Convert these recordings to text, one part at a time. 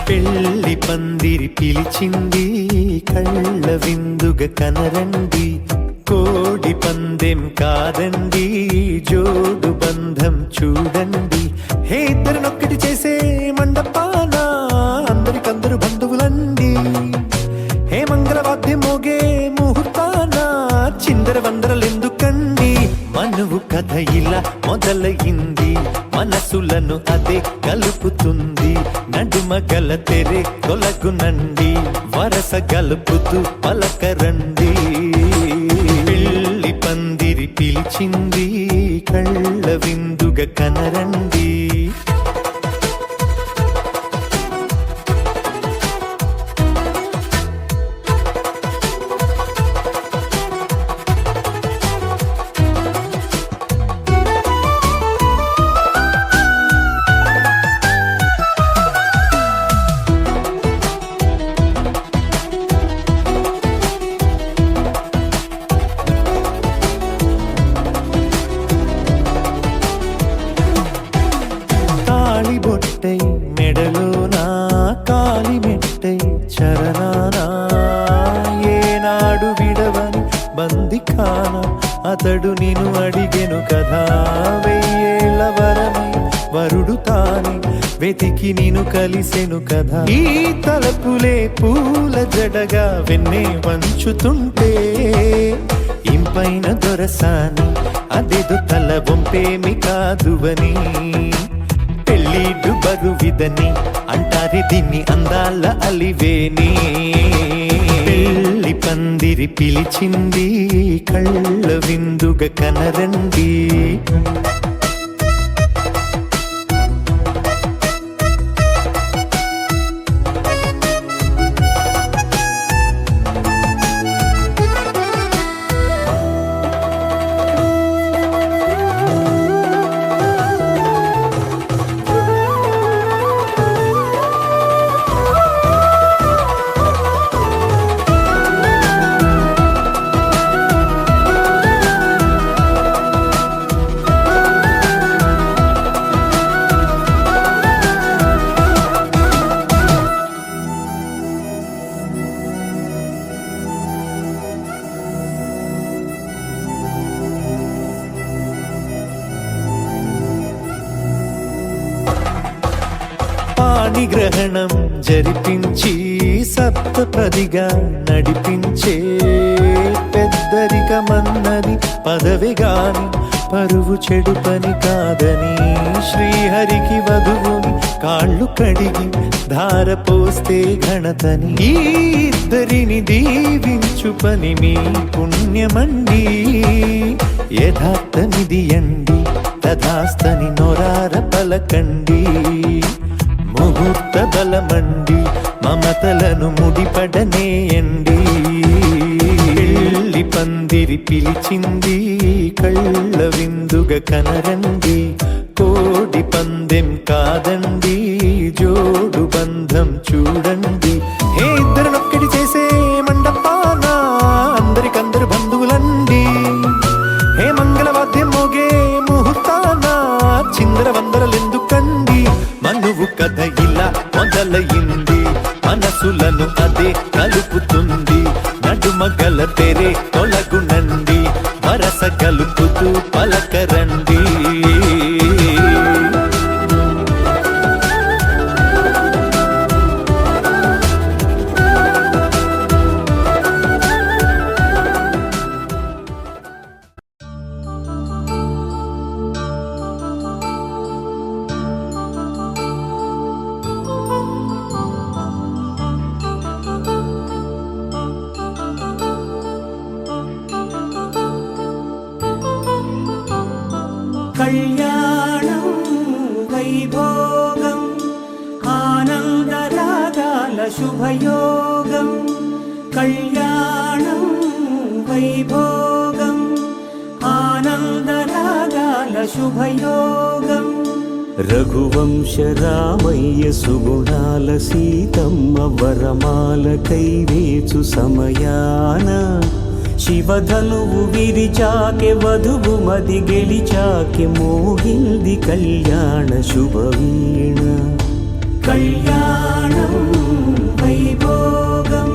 పెళ్లి పందిరి పిలిచింది కళ్ళ విందుగా కనరండి, కోడి పందెం కాదండి జోడు బంధం చూడండి. హే ఇద్దరినొక్కటి చేసే మండపాన అందరికందరు బంధువులండి. హే మంగళవాద్యం మోగే ముహూర్తాన చిందర వందరలెందుకండి. మనువు కథ ఇలా మొదలయింది, మనసులను అదే కలుపుతుంది. నడుమ గల తెరే తొలగునండి, వరస గలుపుతూ పలకరండి. పెళ్లి పందిరి పిలిచింది కళ్ళ విందుగా కనరండి. బొట్టై మెడలోనా కాలి మెట్టై చరణానా ఏనాడు విడవని బందిఖానా అతడు నిన్ను అడిగెను కదా. వెయ్యేళ్ల వరమై వరుడు తానే వెతికి నిన్ను కలిసెను కదా. ఈ తలపులే పూల జడగా వెన్నే వంచుతుంటే ఇంపైన దొరసాని అదేదో తల వంపేమి కాదువని. పెళ్ళిడు బరువిదని అంటారే దీన్ని అందాల అలివేని. పెళ్లి పందిరి పిలిచింది కళ్ళ విందుగా కనరండి. పాణిగ్రహణం జరిపించి సప్తపదిగా నడిపించే పెద్దరికమన్నది పదవి గాని పరువు చెడు పని కాదని. శ్రీహరికి వధువుని కాళ్ళు కడిగి ధార పోస్తే ఘనతని. ఈ ఇద్దరిని దీవించు పని మీ పుణ్యమండి. యథార్థమిది అండి తథాస్తని నొరార పలకండి. ముహూర్త బలమండి మమతలను ముడిపడనేయండి. పెళ్లి పందిరి పిలిచింది కళ్ళ విందుగా కనరండి, కోడి పందెం కాదండి జోడు బంధం చూడండి. హే ఇద్దరినొక్కటి చేసే మండపాన అందరికందరు బంధువులండి. హే మంగళవాద్యం మోగే ముహూర్తాన చిందర వందరలెందుకండి. మనువు కథ ఇలా మొదలయింది, మనసులను అదే కలుపుతుంది. నడుమ గల తెరే తొలగునండి, వరస కలుపుతూ పలకరండి. కళ్యాణం వైభోగం ఆనందరాగాల శుభయోగం. కళ్యాణం వైభోగం ఆనందరాగాల శుభయోగం. రఘువంశ రామయ్య సుగుణాల సీతమ్మ వరమాల కైవేచు సమయాన శివధనువు విరిచాకె వధువు మది గెలిచాకె మోగింది కళ్యాణ శుభవీణ. కళ్యాణం వైభోగం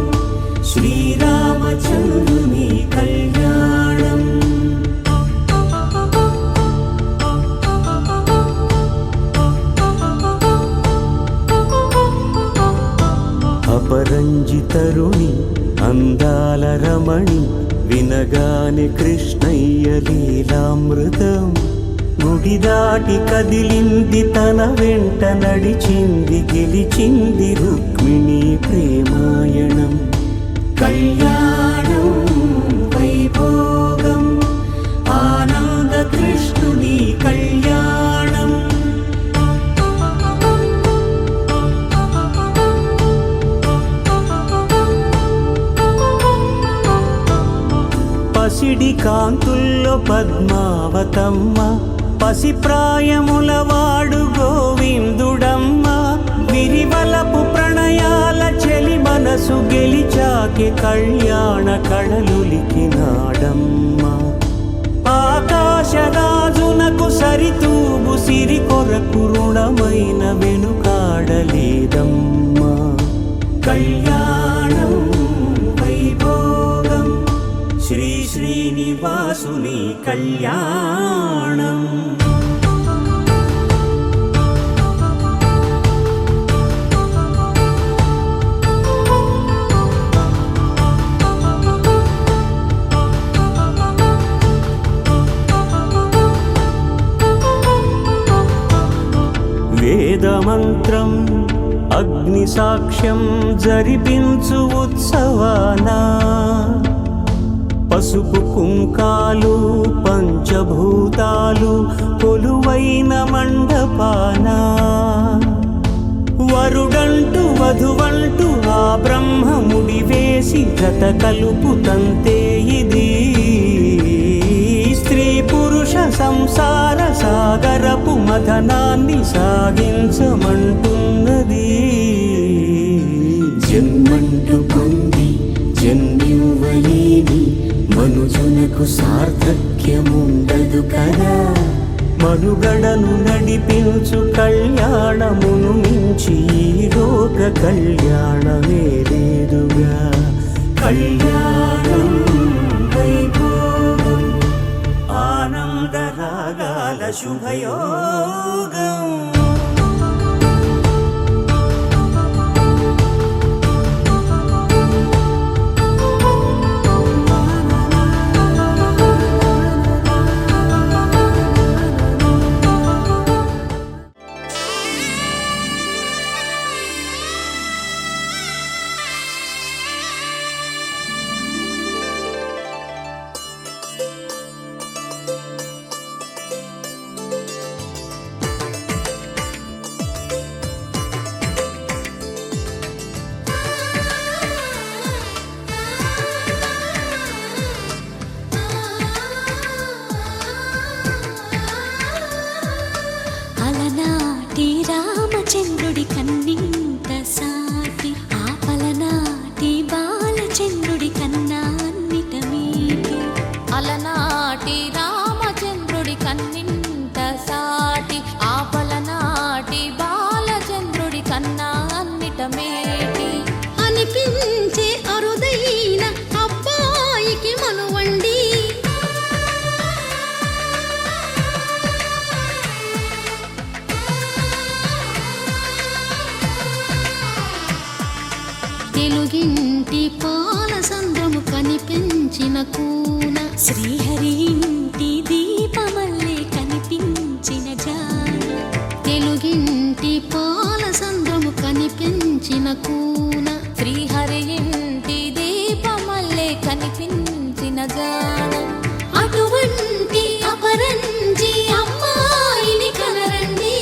శ్రీరామచంద్రుని కళ్యాణం. అపరంజితరుణి అందాల రమణి వినగానే కృష్ణయ్య లీలామృతం. గుడి దాటి కదిలింది తన వెంట నడిచింది గెలిచింది రుక్మిణి ప్రేమాయణం. కళ్యాణం వైభోగం ఆనంద కృష్ణుని కళ్యాణం. పసిడి కాంతుల్లో పద్మావతమ్మ పసిప్రాయముల వాడు గోవిందుడమ్మ. విరివలపు ప్రణయాల చెలి మనసు గెలిచాకే కళ్యాణ కళలులికినాడమ్మ. ఆకాశరాజునకు సరితూగు సిరి కొరకు రుణమైన వెనుకాడలేదమ్మ. కళ్యాణం వైభోగం శ్రీ శ్రీనివాసుని కళ్యాణం. వేదమంత్రం అగ్ని సాక్ష్యం జరిపించు ఉత్సవానా. పసుపు కుంకాలు పంచభూతాలు కొలువైన మండపాన. వరుడంటూ వధువంటూ ఆ బ్రహ్మముడి వేసి జత కలుపుతంతే ఇది. స్త్రీ పురుష సంసార సాగరపు మథనాన్ని సాగించమంటున్నది. జన్మంటూ పొంది జన్మివ్వలేని మనుజునకు సార్థక్యముండదు కదా. మనుగడను నడిపించు కళ్యాణమును మించి ఈ లోక కళ్యాణమే లేదుగా. కళ్యాణం వైభోగం ఆనంద రాగాల శుభయోగం. రామచంద్రుడి కన్నింత సాటి ఆపలనాటి బాలచంద్రుడి కన్నా అన్నిట మీటి. అలనాటి రామచంద్రుడి కన్నింత సాటి ఆపలనాటి బాలచంద్రుడి కన్నా అన్నిట మేటి. అనిపించే అరుదైన అబ్బాయికి మనువండి. తెలుగింటి పాల సంద్రము కనిపించిన కూన శ్రీహరి ఇంటి దీపమల్లే కనిపించిన జాన. తెలుగింటి పాల సంద్రము కనిపించిన కూన శ్రీహరి ఇంటి దీపమల్లే కనిపించిన జాన. అటువంటి అపరంజి అమ్మాయిని కనరండి.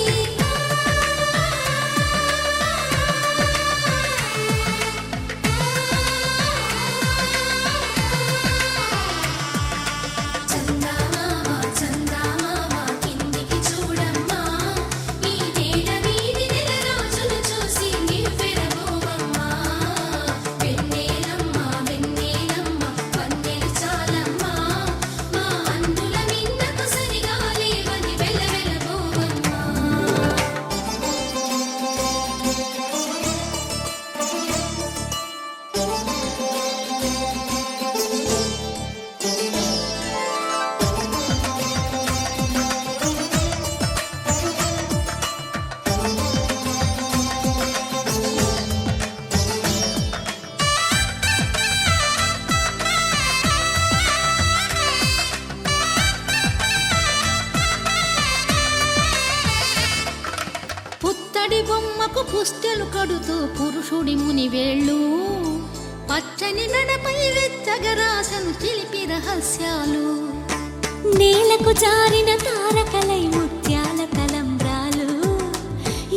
పుస్తెలు కడుతూ పురుషుడి ముని వేళ్ళు పచ్చని మెడపై వెచ్చగరాసను చిలిపి రహస్యాలు నేలకు జారిన తారకలై ముత్యాల తలంబ్రాలు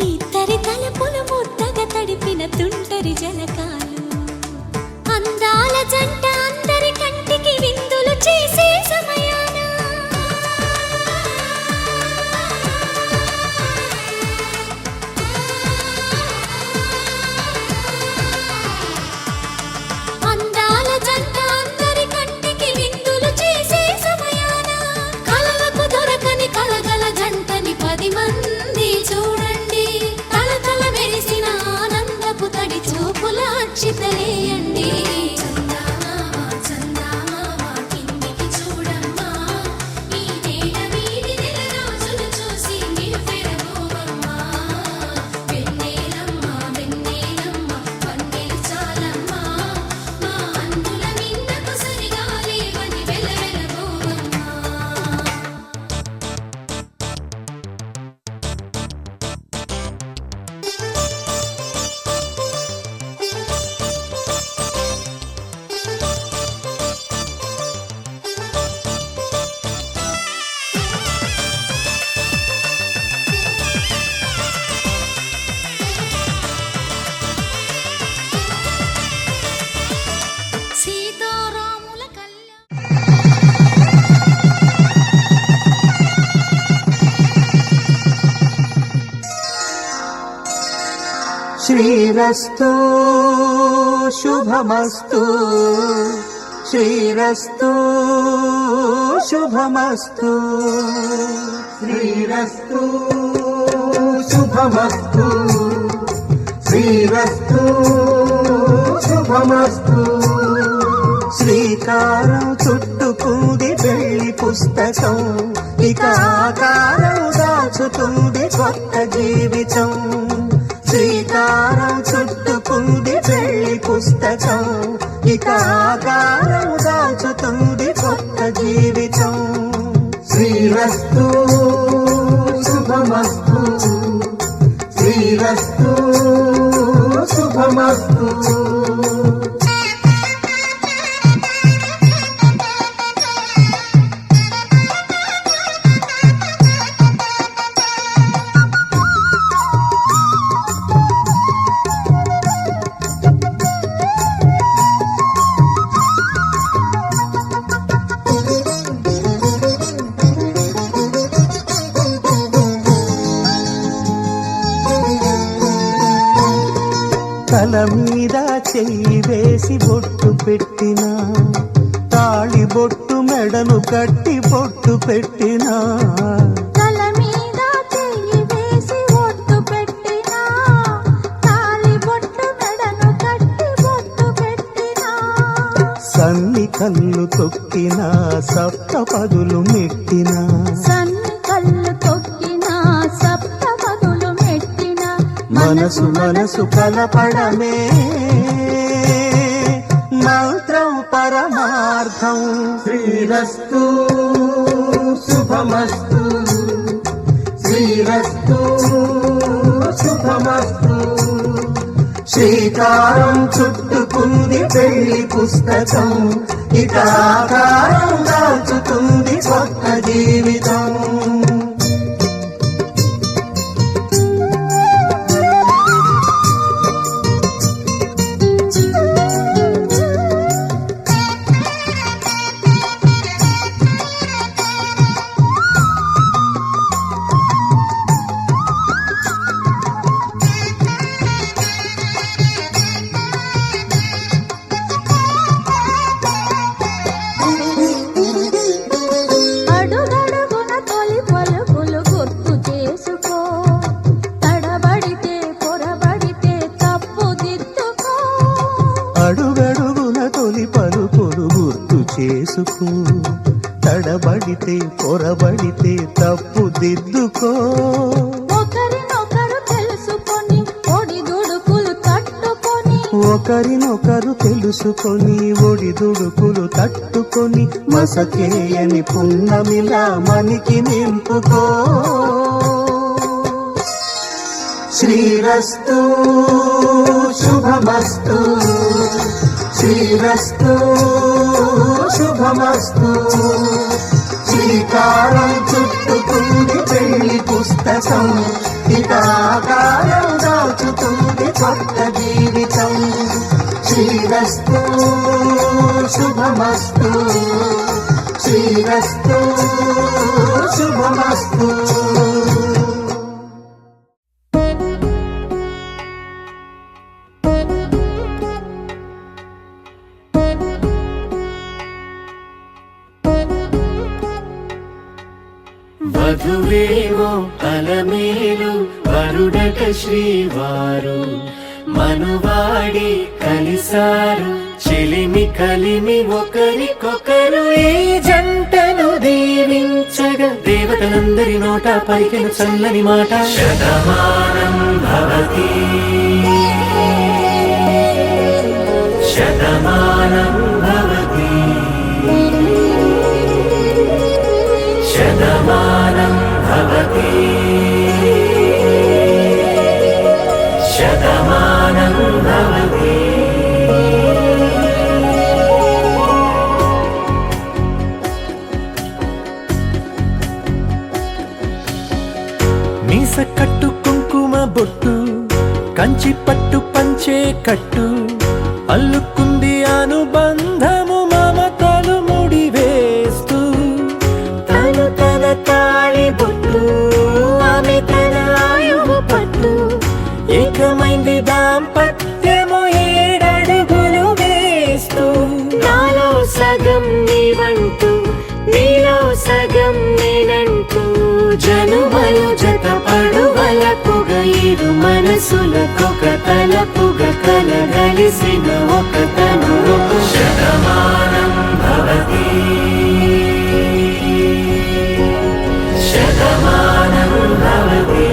ఇద్దరి తలపులు ముద్దగా తడిపిన తుంటరి జలకాలు అందాల జంట అందరి కంటికి విందులు చేసే సమయాన అందాల జంట అందరి కంటికి విందులు చేసే సమయాన కలలకు దొరకని కలగల జంటని 10 మంది చూడండి తల మెరిసిన ఆనందపు తడి చూపుల అచ్చితలేయండి సీతారాముల కళ్యాణం శ్రీరస్తు శుభమస్తు శ్రీరస్తు శుభమస్తు శ్రీరస్తు శుభమస్తు శ్రీరస్తు శుభమస్తు శ్రీకారం చుట్టుకుంది పెళ్లి పుస్తకం ఇక ఆకారం దాచుతుంది కొత్త జీవితం శ్రీకారం చుట్టుకుంది పెళ్లి పుస్తకం ఇక ఆకారం దాచుతుంది కొత్త జీవితం శ్రీరస్తు శుభమస్తు శ్రీరస్తు శుభమస్తు తల మీద చెయ్యి వేసి బొట్టు పెట్టినా తాళి బొట్టు మెడను కట్టి బొట్టు పెట్టినా తల మీద చెయ్యి వేసి బొట్టు పెట్టినా తాళి బొట్టు మెడను కట్టి బొట్టు పెట్టినా సన్ని కళ్ళు తొక్కినా సప్తపదులు మెట్టినా సన్ని కళ్ళు తొక్కినా సప్తపదులు మెట్టినా మనసు మనసు కలపడమే మంత్రం పరమార్థం శ్రీరస్తు శుభమస్తు శ్రీరస్తు శుభమస్తు శ్రీకారం చుట్టుకుంది పెళ్లి పుస్తకం ఇక ఆకారం దాచుతుంది కొత్త జీవితం అడుగడుగున తొలి పలుకులు గుర్తు చేసుకో తడబడితే పొరబడితే తప్పు దిద్దుకో అడుగడుగున తొలి పలుకులు గుర్తు చేసుకో తడబడితే పొరబడితే తప్పు దిద్దుకో ఒకరినొకరు తెలుసుకొని ఒడిదుడుకులు తట్టుకొని ఒకరినొకరు తెలుసుకొని ఒడిదుడుకులు తట్టుకొని మసకేయని పున్నమిలా మనికి నింపుకో శ్రీరస్తు శుభమస్తు శ్రీరస్తు శుభమస్తు శ్రీకారం చుట్టుకుంది పెళ్లి పుస్తకం ఇక ఆకారం దాచుతుంది కొత్త జీవితం శ్రీరస్తు శుభమస్తు శ్రీరస్తు శుభమస్తు వధువేవో అలమేలు వరుడట శ్రీవారు మనువాడి కలిసారు చెలిమి కలిమి ఒకరికొకరు ఈ జంటను దీవించగా దేవతలందరి నోట పలికెను చల్లని మాట శతమానం భవతి శతమానం భవతి శతమానం భవతి శతమానం భవతి మీస కట్టు కుంకుమ బొట్టు కంచి పట్టు పంచే కట్టు అల్లుకుంది అనుబంధము మమతలు ముడివేస్తూ తను తన తాళి బొట్టు ఆమె తన ఆయువు పట్టు ఏకమైంది దాంపత్యము 7 అడుగులు వేస్తూ నాలో సగం నీవంటూ నీలో సగం నేనంటూ జనుమలు జత పడువలపుగ ఇరు మనసులకొక తలపుగ కలగలిసిన ఒక తను శతమానం భవతి శతమానం భవతి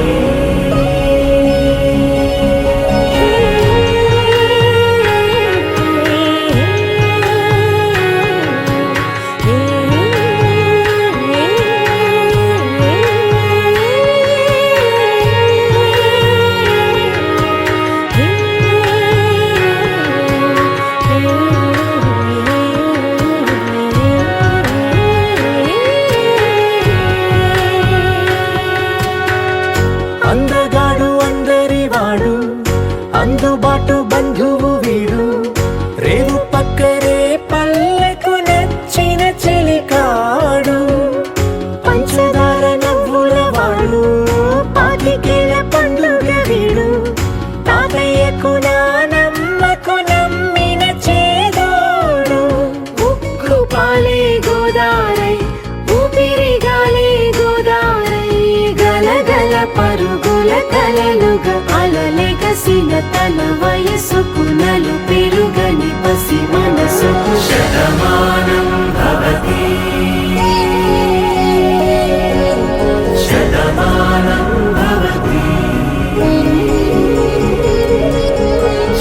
అందగాడు అందరివాడు అందుబాటు బంధువు వీడు రేవు పక్కరే పల్లెకు నచ్చిన చెలికాడు పంచదార నవ్వుల వాడు పాతికేల పండుగ వీడు తాతయ్యకు నానమ్మకు నమ్మిన చేదోడు ఉక్కు పాలే గోదారై ఊపిరిగాలే గోదారై గలగల పరుగుల కలలుగా అలలెగసిన తన వయసుకు నలు పెరుగని పసి మనసుకు శతమానం భవతి శతమానం భవతి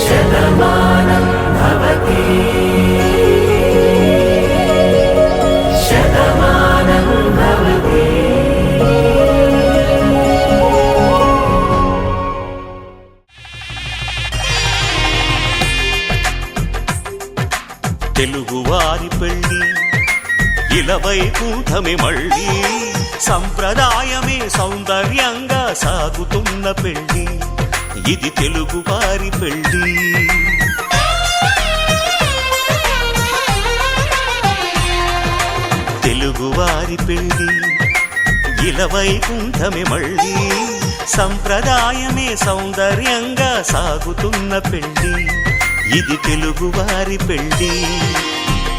శతమానం భవతి శతమానం భవతి తెలుగువారి పెళ్ళి ఇలవైకుంఠమే మళ్ళీ సంప్రదాయమే సౌందర్యంగా సాగుతున్న పెళ్ళి ఇది తెలుగువారి పెళ్ళి తెలుగువారి పెళ్ళి ఇలవైకుంఠమే మళ్ళీ సంప్రదాయమే సౌందర్యంగా సాగుతున్న పెళ్ళి ఇది తెలుగువారి పెళ్ళి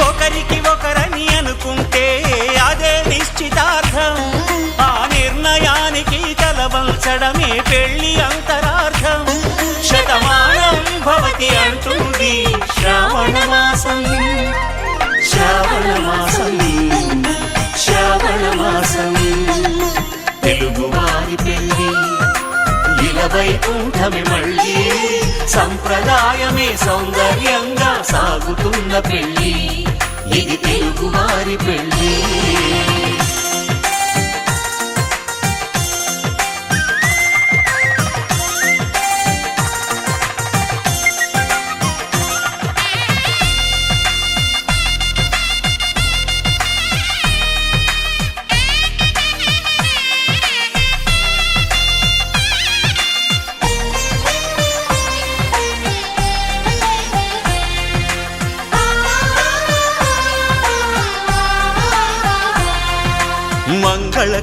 ఒకరికి ఒకరని అనుకుంటే అదే నిశ్చితార్థం ఆ నిర్ణయానికి తలవంచడమే పెళ్లి అంతరార్థం శతమానం భవతి అంటుంది శ్రావణ మాసం శ్రావణ మాసం శ్రావణ మాసం తెలుగువారి పెళ్ళి ఇలవైకుంఠమే మళ్ళీ సంప్రదాయమే సౌందర్యంగా సాగుతున్న పెళ్ళి ఇది తెలుగువారి పెళ్ళి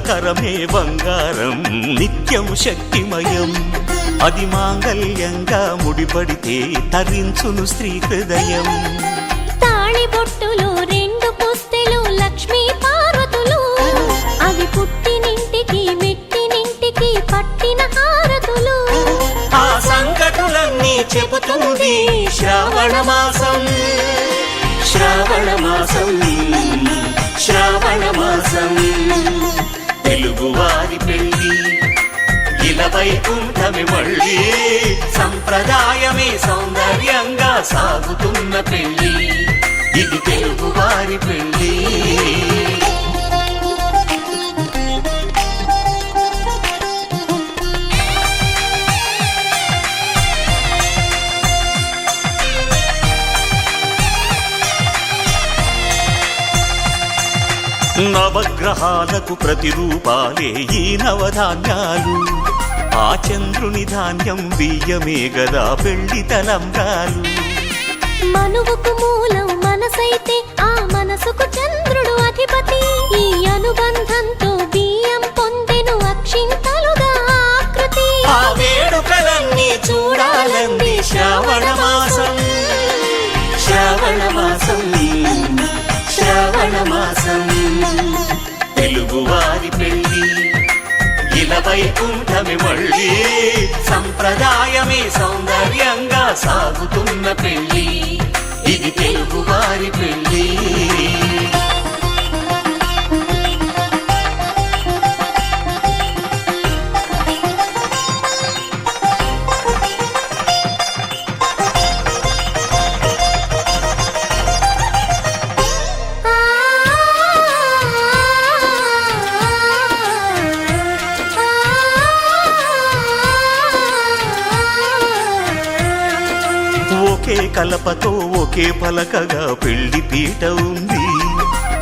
కరమే బంగారం నిత్యం శక్తిమయం అది మాంగళ్యంగా ముడిపడితే తరించును స్త్రీ హృదయం తాళిబొట్టులో 2 పుస్తెలు లక్ష్మీ పార్వతులు అవి పుట్టినింటికి మెట్టినింటికి పట్టిన హారతులు ఆ సంకటులన్నీ చెబుతుంది శ్రావణ మాసం శ్రావణ మాసం శ్రావణ మాసం తెలుగువారి పెళ్ళి ఇలా వైకుంఠమి మళ్ళీ సంప్రదాయమే సౌందర్యంగా సాగుతున్న పెళ్ళి ఇది తెలుగువారి పెళ్ళి నవగ్రహాలకు ప్రతిరూపాలే ఈ నవధాన్యాలు ఆ చంద్రుని ధాన్యం బియ్యమే గదా పెళ్లి తలంబ్రాలు మనువుకు మూలం మనసైతే ఆ మనసుకు చంద్రుడు అధిపతి ఈ అనుబంధంతో బియ్యం పొందెను అక్షింతలుగా ఆకృతి ఆ వేడుకలన్నీ చూడాలంది శ్రావణ మాసం శ్రావణ మాసం శ్రావణ మాసం తెలుగువారి పెళ్ళి ఇలా వైకుంఠమి మళ్ళీ సంప్రదాయమే సౌందర్యంగా సాగుతున్న పెళ్ళి ఇది తెలుగువారి పెళ్ళి ఒకే కలపతో ఒకే పలకగా పెళ్లి పీట ఉంది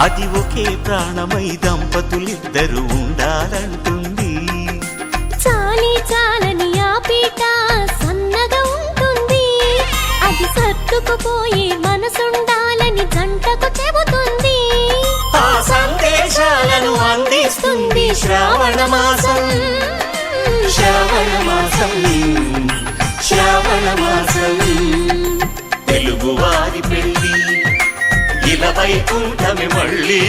అది ఒకే ప్రాణమై దంపతులిద్దరూ ఉండాలంటుంది చాలి చాలని ఆ పీట సన్నగా ఉంటుంది అది సర్దుకుపోయే మనసుండాలని జంటకు చెబుతుంది ఆ సందేశాలను అందిస్తుంది శ్రావణ మాసం శ్రావణ మాసం శ్రావణ మాసం తెలుగువారి పెళ్ళి ఇలా వైకుంఠమి మళ్ళీ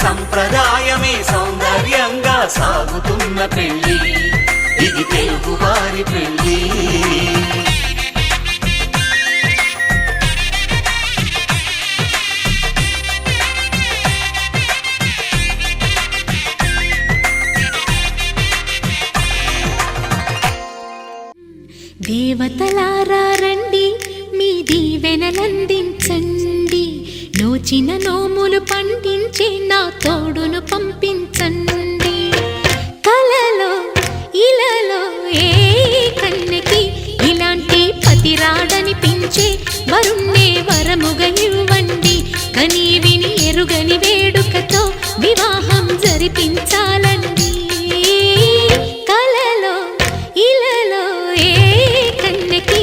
సంప్రదాయమే సౌందర్యంగా సాగుతున్న పెళ్ళి ఇది తెలుగువారి పెళ్ళి దేవతలారా రండి మీ దీవెనలందించండి నోచిన నోములు పండించి నా తోడును పంపించండి కలలో ఇలలో ఏ కన్నెకి ఇలాంటి పతిరాడనిపించే వరుణ్ణే వరముగా ఇవ్వండి కని విని ఎరుగని వేడుకతో వివాహం జరిపించాలండి కలలో ఇలలో ఏ కన్నెకి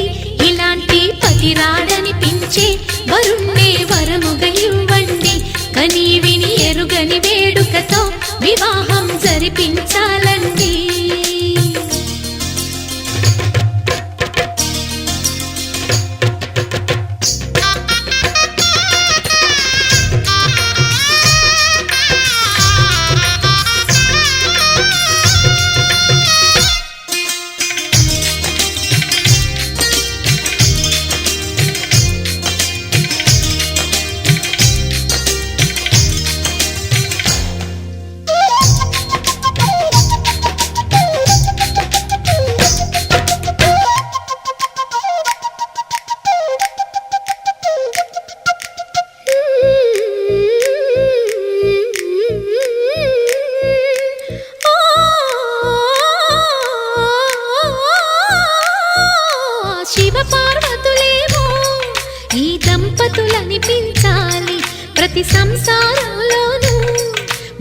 ఇలాంటి పతిరాడనిపించే వరుణ్ణే వరముగా ఇవ్వండి కని విని ఎరుగని వేడుకతో వివాహం జరిపించాలండి దంపతులనిపించాలి ప్రతి సంసారంలోనూ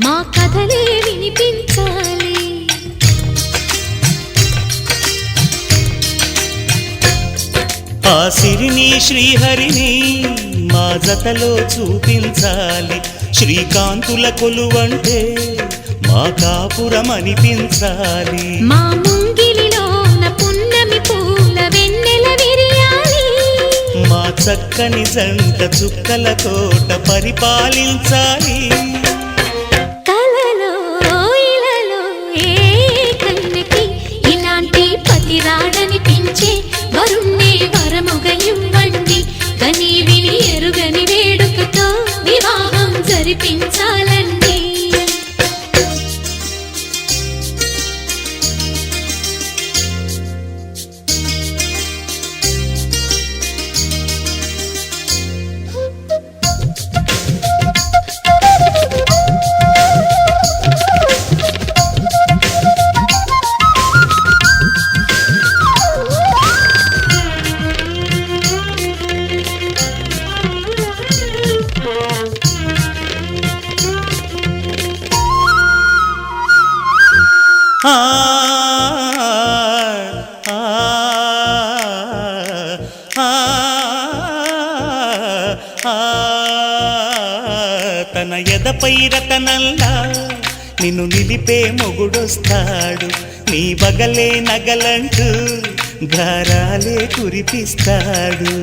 మా కథలే వినిపించాలి ఆ సిరిని శ్రీహరిని మా జతలో చూపించాలి శ్రీకాంతుల కొలువంటే మా కాపురం అనిపించాలి. మా ముంగిలిలోన పున్నమి పూల వెన్నెల విరియాలి. మా చక్కని జంట చుక్కల తోట పరిపాలించాలి. కలలో ఇలలో ఏ కన్నెకి ఇలాంటి పతి రాడనిపించే వరుణ్ణే వరముగా ఇవ్వండి. కని విని ఎరుగని వేడుకతో వివాహం జరిపించాలండి. ఆ ఆ ఆ తన ఎదపై రతనల్లా నిన్ను నిలిపే మొగుడొస్తాడు. నీ బగలే నగలంటూ గారాలే కురిపిస్తాడు.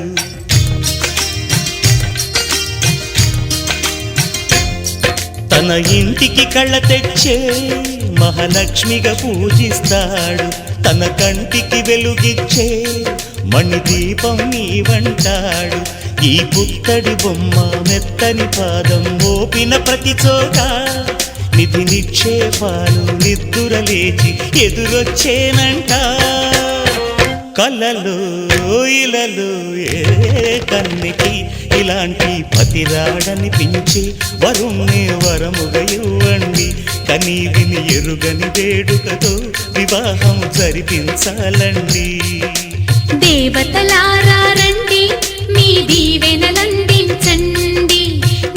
తన ఇంటికి కళ్ళ తెచ్చే మహాలక్ష్మిగా పూజిస్తాడు. తన కంటికి వెలుగిచ్చే మణిదీపం నీవంటాడు. ఈ పుత్తడి బొమ్మ మెత్తని పాదం మోపిన ప్రతి చోట నిధి నిక్షేపాలు నిద్దురలేచి ఎదురొచ్చేనంట. కలలో ఇలలో ఏ కన్నెకి ఇలాంటి పతి రాడనిపించి వరుణ్ణే వరముగా ఇవ్వండి. కని విని ఎరుగని వేడుకతో వివాహం జరిపించాలండి. దేవతలారా రండి, మీ దీవెనలందించండి.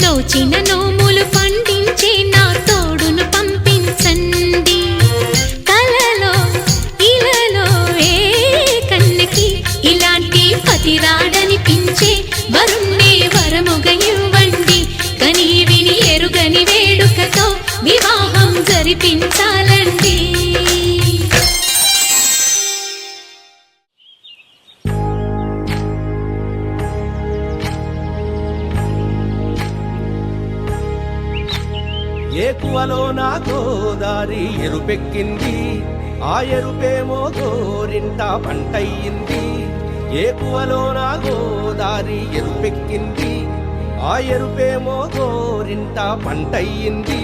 నోచిన నోములు పండించే నా తోడును పంపించండి. కలలో ఇలలో ఏ కన్నెకి ఇలాంటి పతి రాడనిపించే వరుణ్ణే వరముగా ఇవ్వండి. కని విని ఎరుగని వేడుకతో వివాహం జరిపించాలండి. ఏకువలో నా గోదారి ఎరుపెక్కింది, ఆ ఎరుపేమో గోరింట పంటయ్యింది. ఏకువలో నా గోదారి ఎరుపెక్కింది, ఆ ఎరుపేమో గోరింట పంటయ్యింది.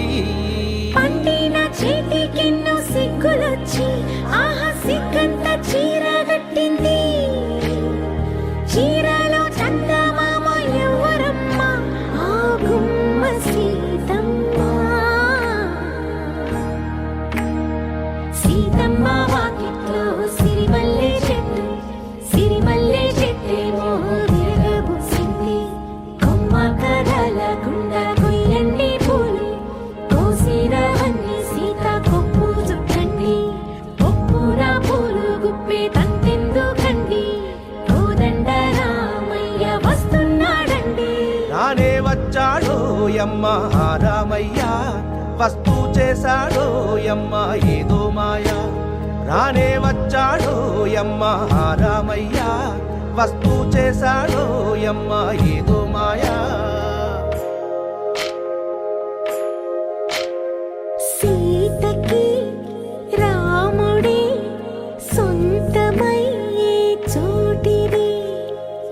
పండిన చేతికెన్నో సిగ్గులొచ్చి ఆహా సిగ్గంత చీర కట్టింది. చీరలో చందమామ ఎవరమ్మ, ఆ గుమ్మ సీతమ్మ. సీతమ్మ వాకిట్లో సిరిమల్లె చెట్టు, సిరిమల్లె చెట్టేమో విరగబూసింది. కొమ్మ కదలకుండా కొయ్యండి పూలు, కోసిరవన్నీ సీత కొప్పు చుట్టండి. కొప్పున పూలు గుప్పే తంతెందుకండి, కోదండ రామయ్య వస్తున్నాడండి. రానే వచ్చాడో యమ్మ రామయ్య, వస్తూ చేశాడో యమ్మ ఏదో మాయ. రానే వచ్చాడో యమ్మ రామయ్య, వస్తూ చేశాడో యమ్మ ఏదో మాయా. సీతకి రాముడే సొంతమయ్యే చోటిది,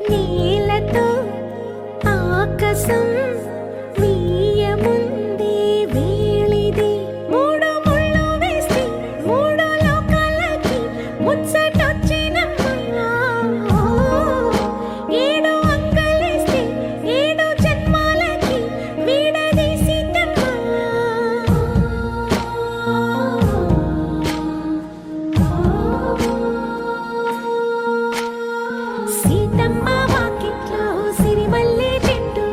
నేలతో ఆకాశం వీయముందే వేళిది. మూడు ముళ్ళు వేస్తే మూడు లోకాలకి ముచ్చటొచ్చినమ్మా. ఏడు అంకలేస్తే ఏడు జన్మాలకి వీడదీసిద్దమ్మా. సీతమ్మ వాకిట్లో సిరిమల్లె చెట్టు,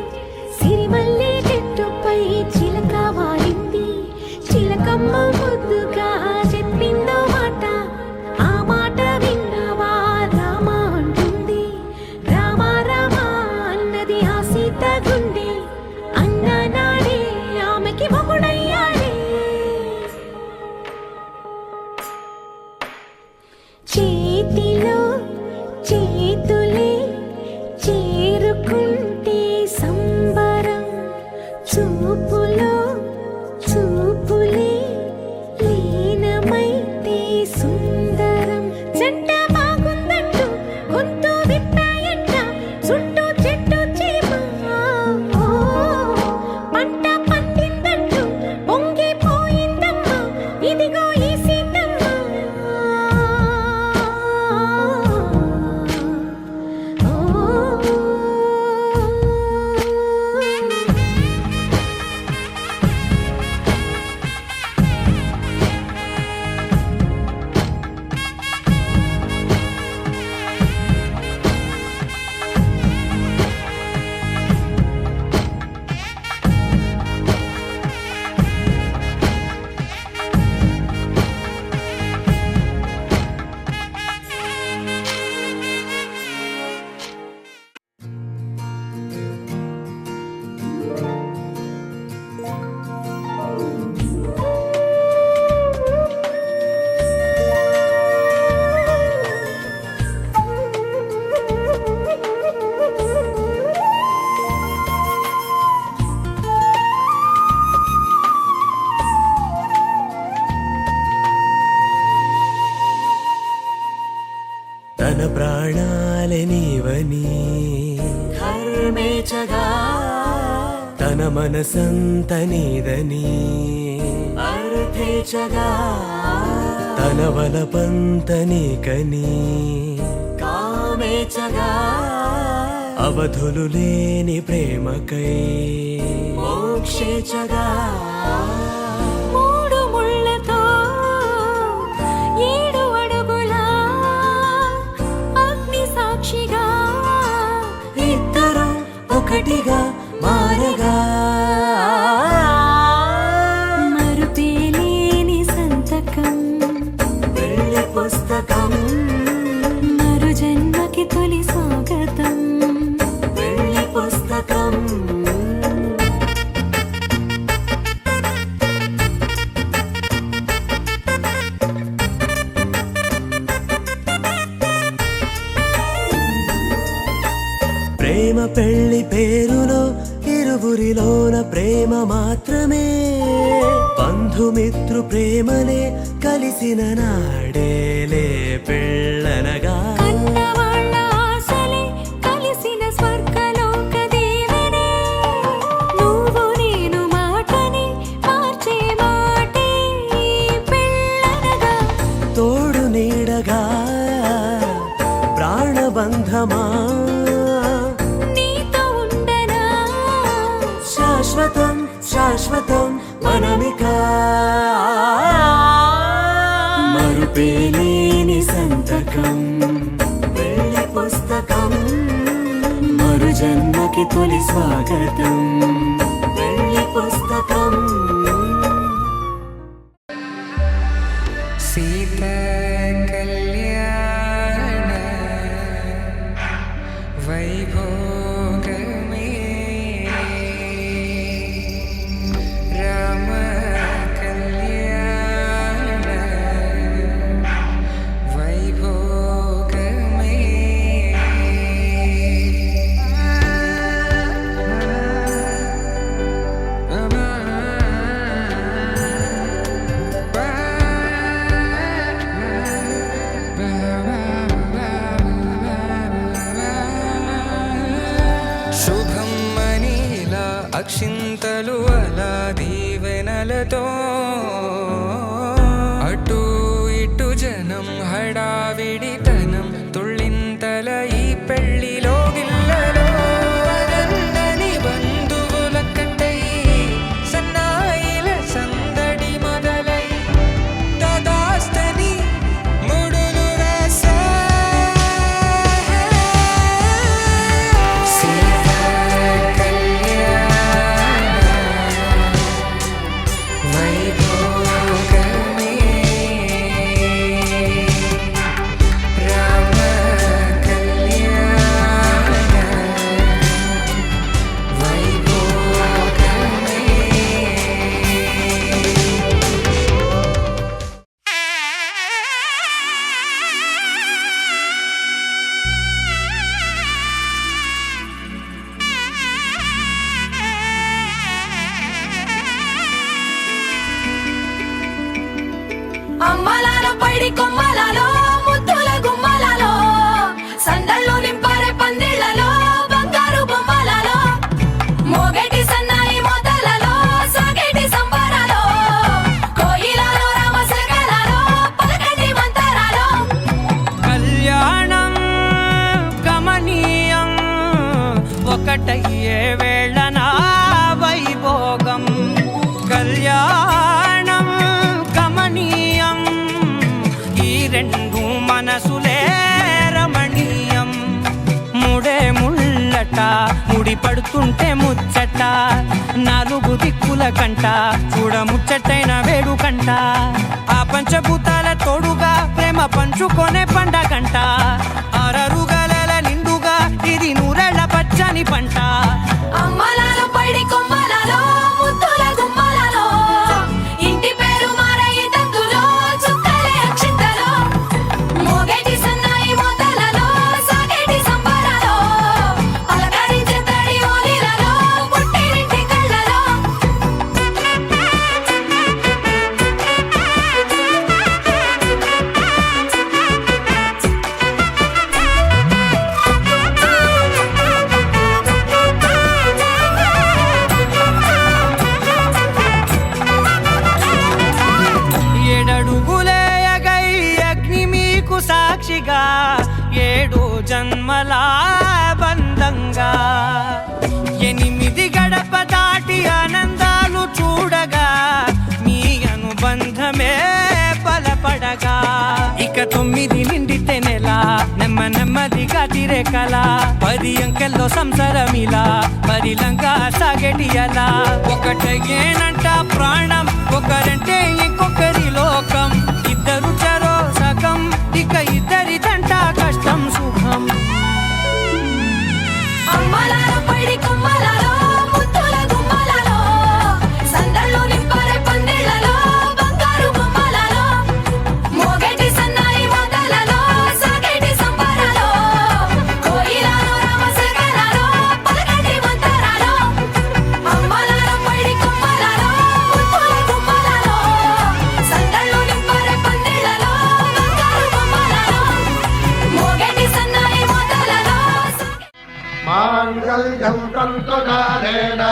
సిరిమల్లె చెట్టుపై చిలక వాలింది. చిలకమ్మ ముద్దుగా చెప్పిందో మాట, ఆ మాట విన్నవా రామ అంటుంది. రామ రామ అన్నది ఆ సీత గుండె, అన్న నాడే ఆమెకి మొగుడయ్యాడే. నీదని ధర్మేచగా తన మనసంత నీదని అర్థేచగా తన వలపంత నీకని కామేచగా అవధులు లేని ప్రేమకై మోక్షేచగా మూడు ముళ్ళతో 7 అడుగుల అగ్ని సాక్షిగా ఇద్దరు ఒకటిగా మారగా మరుపేలేని సంతకం పెళ్లి పుస్తకం మరు జన్మకి తొలి స్వాగతం పెళ్లి పుస్తకం ప్రేమ పెళ్లి పేరులో ఇరువురిలోన ప్రేమ మాత్రమే బంధుమిత్రు ప్రేమలే కలిసిన నాడేలే పెళ్ళనగా కన్నవాళ్ళ ఆశలే కలిసిన స్వర్గలోక దీవెనే నువ్వు నేను మాటని మార్చే మాటే పెళ్ళనగా తోడు నీడగా ప్రాణబంధమా నీతో ఉండనా శాశ్వతం శాశ్వతం మనమిక మరుపేలేని సంతకం పెళ్లి పుస్తకం మరు జన్మకి తొలి స్వాగతం పెళ్లి పుస్తకం సీత కళ్యాణ వైభోగమే రామ కళ్యాణ వైభోగమే శుభం మనీలా అక్షింతలు అలా దీవెనలతో అటు ఇటు జనం హడావిడితనం తుళ్ళింతల ఈ పెళ్లిలో గిల్లలో అనందని బంధువుల కట్టై సన్నాయిల సందడి మొదలై తదాస్తని ముడులు వేసా సీతా కళ్యాణ వైభోగమే రామ కళ్యాణ వైభోగమే అమ్మలాల పైడి కొమ్మలలో ముద్దుల గుమ్మలలో సందళ్ళు నింపారే పందిళ్లలో బంగారు బొమ్మలలో మోగేటి సన్నాయి మోతలలో సాగేటి సంబరాలో కోయిలలో రామశకలలో పలకటి మంతరాలో కళ్యాణం గమనీయం ఒకటయ్యే వేళ నా వైభోగం కళ్యాణం గమనీయం ఈ రెండు మనసులే రమణీయం ముడే ముళ్ళట ముడి పడుతుంటే ముచ్చట 4 దిక్కుల కంట చూడ ముచ్చటైన వేడుకంట ఆ పంచభూతాల తోడుగా ప్రేమ పంచుకొనే పండగంట అరరుగలల నిండుగా ఇది నూరెళ్ళ పచ్చని పంట అమ్మలాల పైడి కొమ్మలలో ముద్దుల గుమ్మలలో ఇంటి పేరు మారయి తందులో చుక్కలే అక్షింతలో మోగేటి సన్నాయి మోతలలో సాగేటి సంబరాలో పలకరించే తడి ఓలిలలో పుట్టినింటి కళ్ళలో నెమ్మదిగా తీరే కల 10 అంకెల్లో సంసారమిలా 10 లంగా సాగేటియలా ఒకటేనంట ప్రాణం ఒకరంటే ఇంకొకరి లోకం ఇద్దరు చరో సగం ఇక ఇద్దరి దంట కష్టం సుఖం అమ్మలాలో పడి కొమ్మలాలో ముత్తుల గుమ్మలాలో సందళ్ళు నింపరే పందిళ్ళలో బంగారు బొమ్మలాలో మోగేటి సన్నాయి మోతలలో సాగేటి సంబరాలో కోయిలాలో రామశేఖరాలో పలకటి మంతరాలో అమ్మలాలో పడి కొమ్మలాలో ముత్తుల గుమ్మలాలో సందళ్ళు నింపరే పందిళ్ళలో బంగారు బొమ్మలాలో మోగేటి సన్నాయి మోతలలో మాంగళ్యం తంతునానేన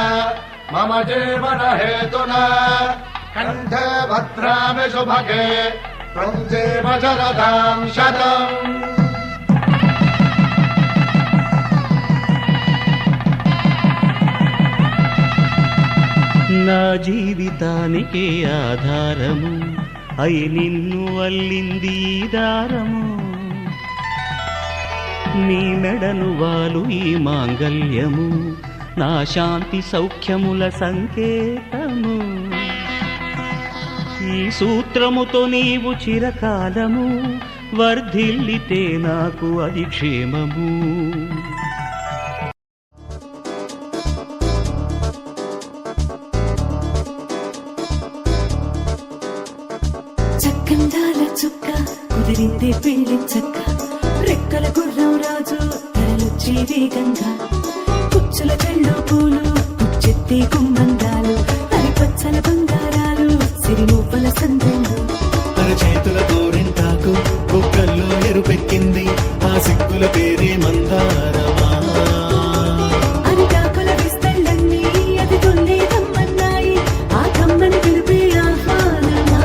మమ జీవన హేతునా కంఠే భద్రామి శుభగే త్వం జీవ శరదాం శతం నా జీవితానికి ఆధారము అయి నిన్ను అల్లింది ఈ దారము నీ మెడను వాలు ఈ మాంగల్యము నా శాంతి సౌఖ్యముల సంకేతము ఈ సూత్రముతో నీవు చిరకాలము వర్ధిల్లితే నాకు అది క్షేమము చక్కందాల చుక్క కుదిరిందే పెళ్లి చక్క రెక్కల గుర్రం రాజు తరలొచ్చే వేగంగా కుచ్చుల చెళ్ళు పూలు కుచ్చెత్తే గుమ్మందాలు అరిపచ్చల బంగారాలు సిరిమూపల సందెంలు తన చేతుల గోరింటాకు బుగ్గల్లో ఎరుపెక్కింది ఆ సిగ్గుల పేరే మందారమా అరిటాకుల విస్తళ్ళన్నీ అది తొల్లే రమ్మన్నాయి ఆ కమ్మని పిలిపే ఆహ్వానమా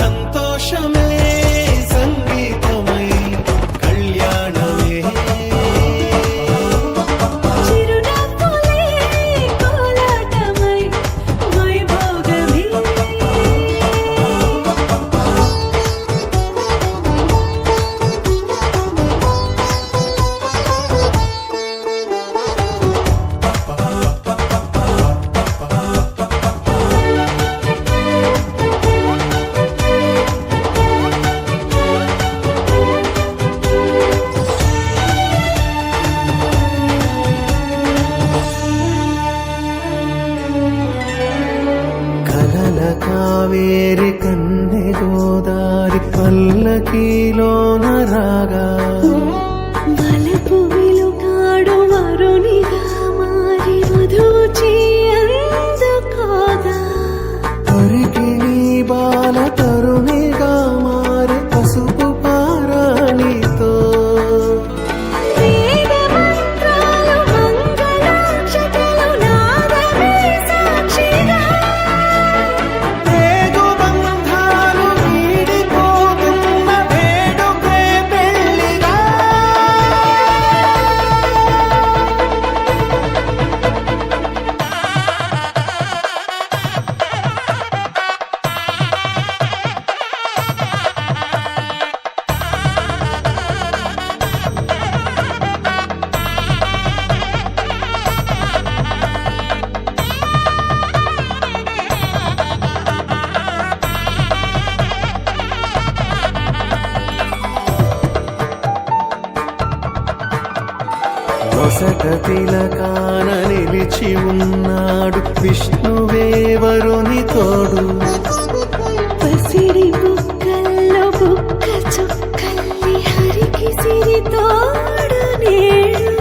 సంతోషమే సంగీతమై కళ్యాణమే చిరునవ్వులే కోలాటమై వైభోగమే కలల కావేరి కన్నె గోదారి పల్లకీలోన రాగా వలపు వెలుగాడు వరునిగా మారి వధూచి అందుకోగా తరికి నీ బాల తరుణిగా మారి పసుపు పారాణితో వేద మంత్రాలు మంగళాక్షతలు నాదమే సాక్షిగా పేగు బంధాలు వీడిపోతున్న వేడుకే పెళ్లిగా నొసట తిలకాన నిలిచి ఉన్నాడు విష్ణువే వరుని తోడు పసిడి బుక్కల్లో బుక్క చుక్కల్లి హరికి సిరి తోడు నేడు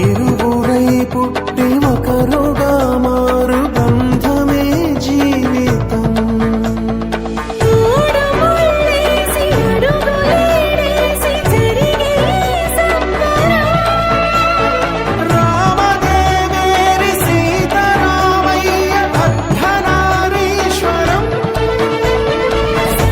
ఇరువురై పుట్టి ఒకరుగా మారు బంధమే జీవితం మూడు ముళ్ళేసి అడుగులేసి జరిగే సంబరం రామదేవేరి సీతారామయ్య అర్ధనారీశ్వరం సాగే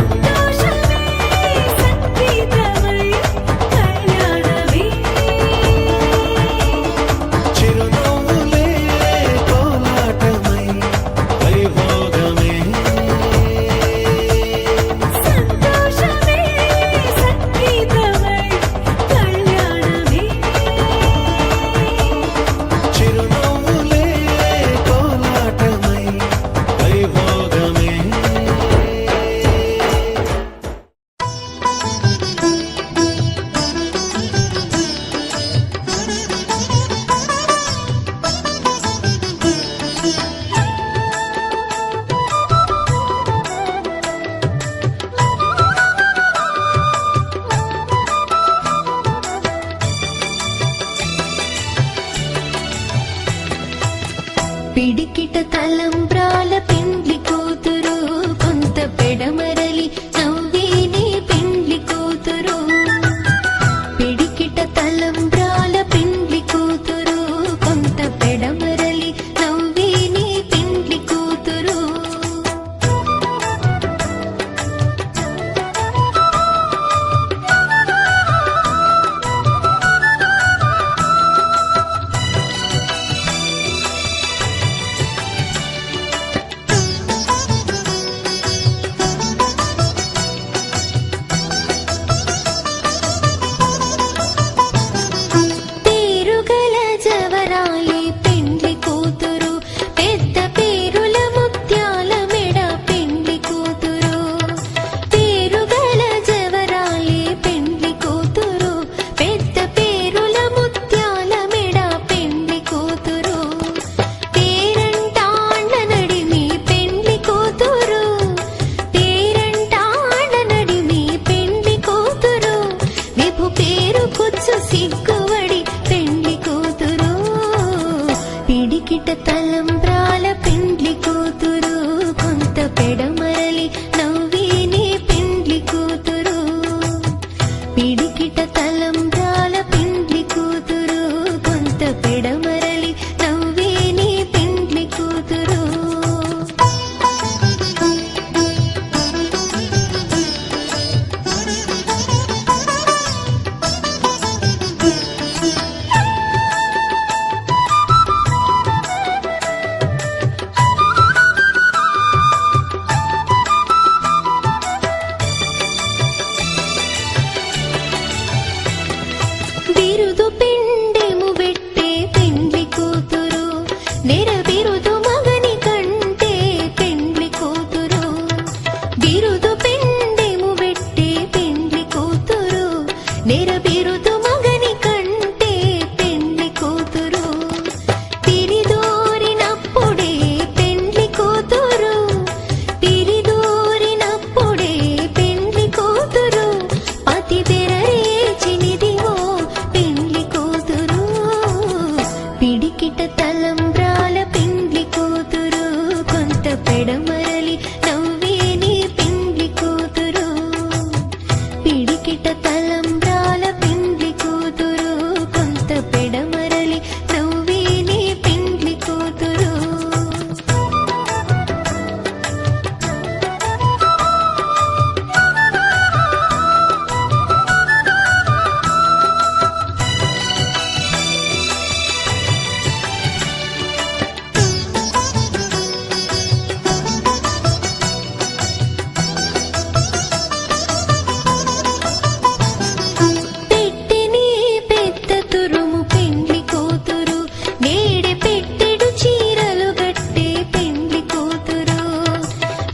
పిడికిట తలంబ్రాల పెండ్లి కూతురు కొంత పెడమరలి నవ్వేనే పెండ్లి కూతురు పిడికిట తలంబ్రాల పెండ్లి కూతురు కొంత పెడమరలి నవ్వేనే పెండ్లి కూతురు పేరుగల జవరాయి పెండ్లి కూతురు పెద్ద పేరుల ముత్యాల మెడ పెండ్లి కూతురు పేరుగల జవరాయి పెండ్లి కూతురు పెద్ద పేరుల ముత్యాల మెడ పెండ్లి కూతురు పేరంటాళ్ళ నడిమి పెండ్లి కూతురు పేరంటాళ్ళ నడిమి పెండ్లి కూతురు విభు పేరు కుచ్చు సిగ్గువడి పెండ్లి కూతురు పిడికిట తలంబ్రాల పెండ్లి కూతురు కొంత పెడమరలి నవ్వేనే పెండ్లి కూతురు పిడికిట తలంబ్రాల పెండ్లి కూతురు కొంత పెడమరలి నవ్వేనే పెండ్లి కూతురు బిరుదు పెండెము పెట్టే పెండ్లి కూతురు నెర బిరుదు మగని కంటే పెండ్లి కూతురు బిరుదు పెండెము పెట్టే పెండ్లి కూతురు నెర బిరుదు మగని కంటే పెండ్లి కూతురు తిరిదోరినప్పుడే పెండ్లి కూతురు తిరిదోరినప్పుడే పెండ్లి కూతురు పతి తెరరేచినిదివో పెండ్లి కూతురు పిడికిట తలంబ్రాల పెండ్లి కూతురు కొంత పెడమరలి నవ్వేనే పెండ్లి కూతురు పిడికిట తలంబ్రాల పెండ్లి కూతురు కొంత పెడమరలి నవ్వేనే పెండ్లి కూతురు పెట్టెని పెద్ద తురుము పెండ్లి కూతురు నేడే పెట్టెడు చీరలు గట్టే పెండ్లి కూతురు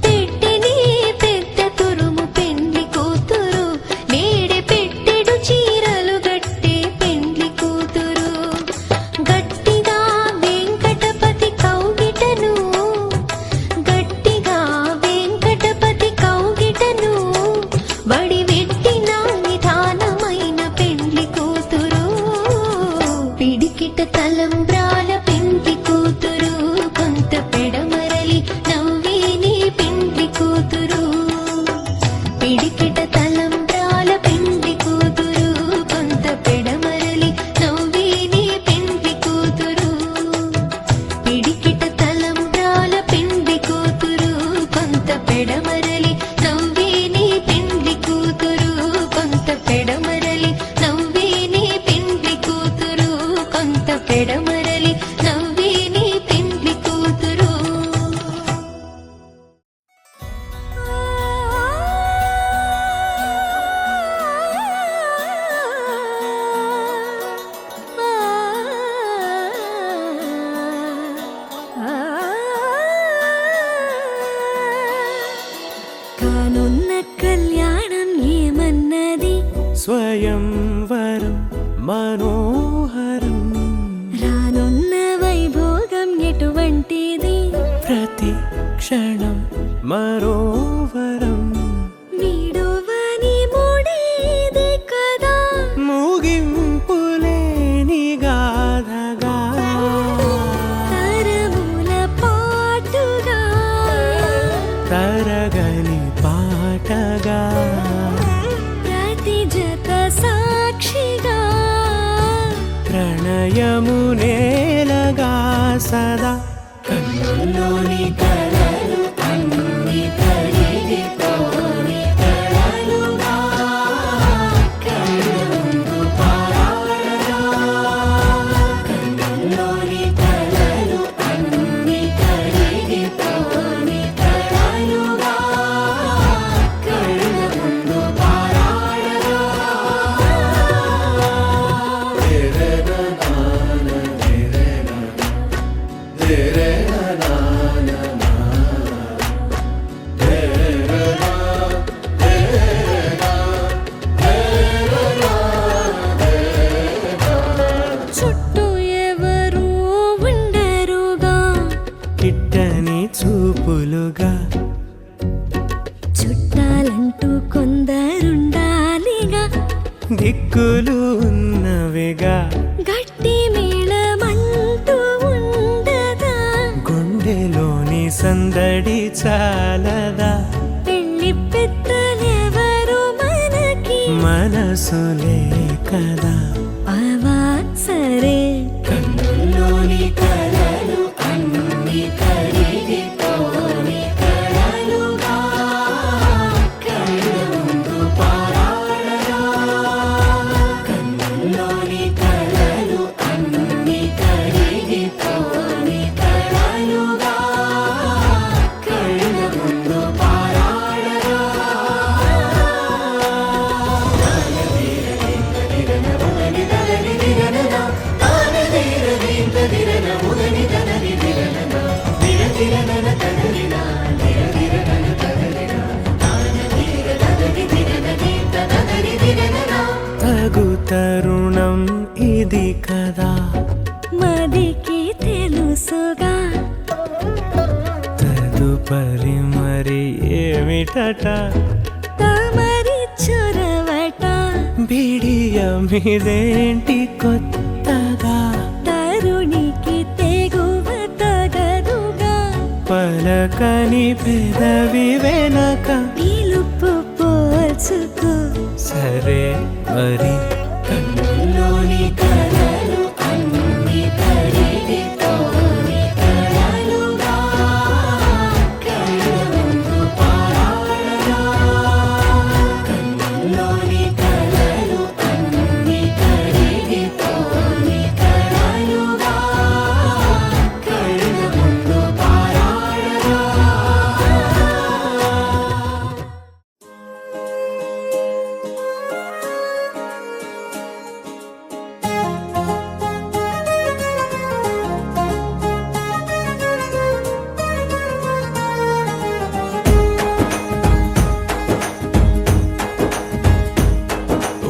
పెట్టెని పెద్ద తురుము పెండ్లి కూతురు నేడే పెట్టెడు చీరలు గట్టే పెండ్లి కూతురు గట్టిగా వెంకటపతి కౌగిటను గట్టిగా వెంకటపతి కౌగిటను బడి వెట్టిన నిదానమైన పెండ్లి కూతురు పిడికిట తలంబ్రాల పెండ్లి కూతురు కొంత పెడమరలి నవ్వేనే పెండ్లి కూతురు పిడికిట తలంబ్రాల పెండ్లి కూతురు కొంత పెడమరలి నవ్వేనే పెండ్లి కూతురు పిడికిట తలంబ్రాల పెండ్లి కూతురు కొంత పెడమరలి నవ్వేనే పెండ్లి కూతురు కొంత పెడమరలి నవ్వేనే పెండ్లి కూతురు కొంత పెడమరలి నవ్వేనే పెండ్లి కూతురు కానున్న కళ్యాణం ఏమన్నది స్వయంవరం మనోహరం రానున్న వైభోగం ఎటువంటిది ప్రతి క్షణం మరోవరం వీడువని మూడేది కదా ముగింపులేని గాథగా తరముల ప్రణయము నేలగా సదా కన్నుల్లోని కలలు అన్ని కరిగిపోని కలలుగా కళ్ళుందు పారాడగా కన్నుల్లోని కలలు అన్ని కరిగిపోని కలలుగా కళ్ళుందు పారాడగా చుట్టూ ఎవరు ఉండరుగా కిట్టని చూపులుగా చుట్టాలంటూ కొందరుండాలిగా దిక్కులు ఉన్నవిగా గట్టి మేళమంటూ ఉండదా గుండెలోని సందడి చాలదా పెళ్లి పెద్దలెవరు మనకి మనసులే కదా అవా సరే కన్నుల్లోని కలలు అన్ని కరిగిపోని కలలుగా కళ్ళుందు పారాడగా కన్నుల్లోని కలలు అన్ని కరిగిపోని కలలుగా కళ్ళుందు పారాడగా తగు తరుణం ఇది కదా మదికి తెలుసుగా తదుపరి మరి ఏమిటట తమరి చొరవట బిడియమిదేంటి కొత్తగా తరుణికి తెగువ తగదుగా పలకని పెదవి వెనక పిలుపు పోల్చుకో సరే మరి కన్నుల్లోని కలలు అన్ని కరిగిపోని కలలుగా కళ్ళుందు పారాడగా కన్నుల్లోని కలలు అన్ని కరిగిపోని కలలుగా కళ్ళుందు పారాడగా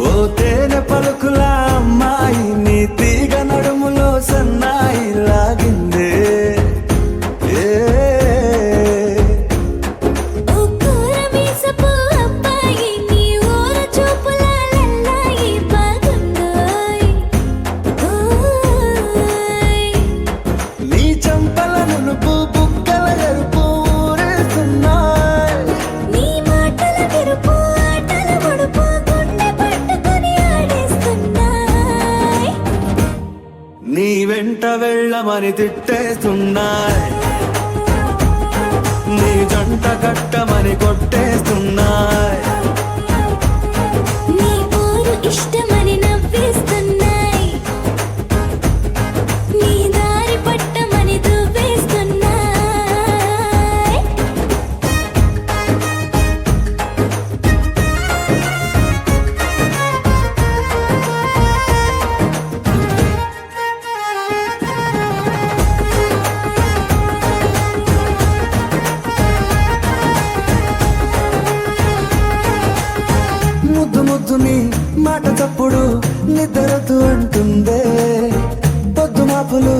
ఓ తేనె పలుకుల అమ్మాయి నీ తీగ నడుములో సన్నాయి లాగిందే ఏ ఓ కూరమీసపు అబ్బాయి నీ ఊర చూపుల లల్లాయి బాగుందోయ్ ఓయ్ నీ చంపల నునుపు బుగ్గల ఎరుపు ఊరేస్తున్నాయి నీ మాటల విరుపు ఆటల ముడుపు గుండె పట్టుకొని ఆడేస్తున్నాయ్ నీ వెంట వెళ్ళమని తిట్టేస్తున్నాయి నీ జంట కట్టమని కొట్టేస్తున్నాయి నీ ఊరు ఇష్టమని నవ్వేస్తున్నాయ్ నీ దారి పట్టమని దువ్వేస్తున్నాయ్ ముద్దు ముద్దుని మాట తప్పుడు నిద్రతూ అంటుందే పొద్దు మాపులు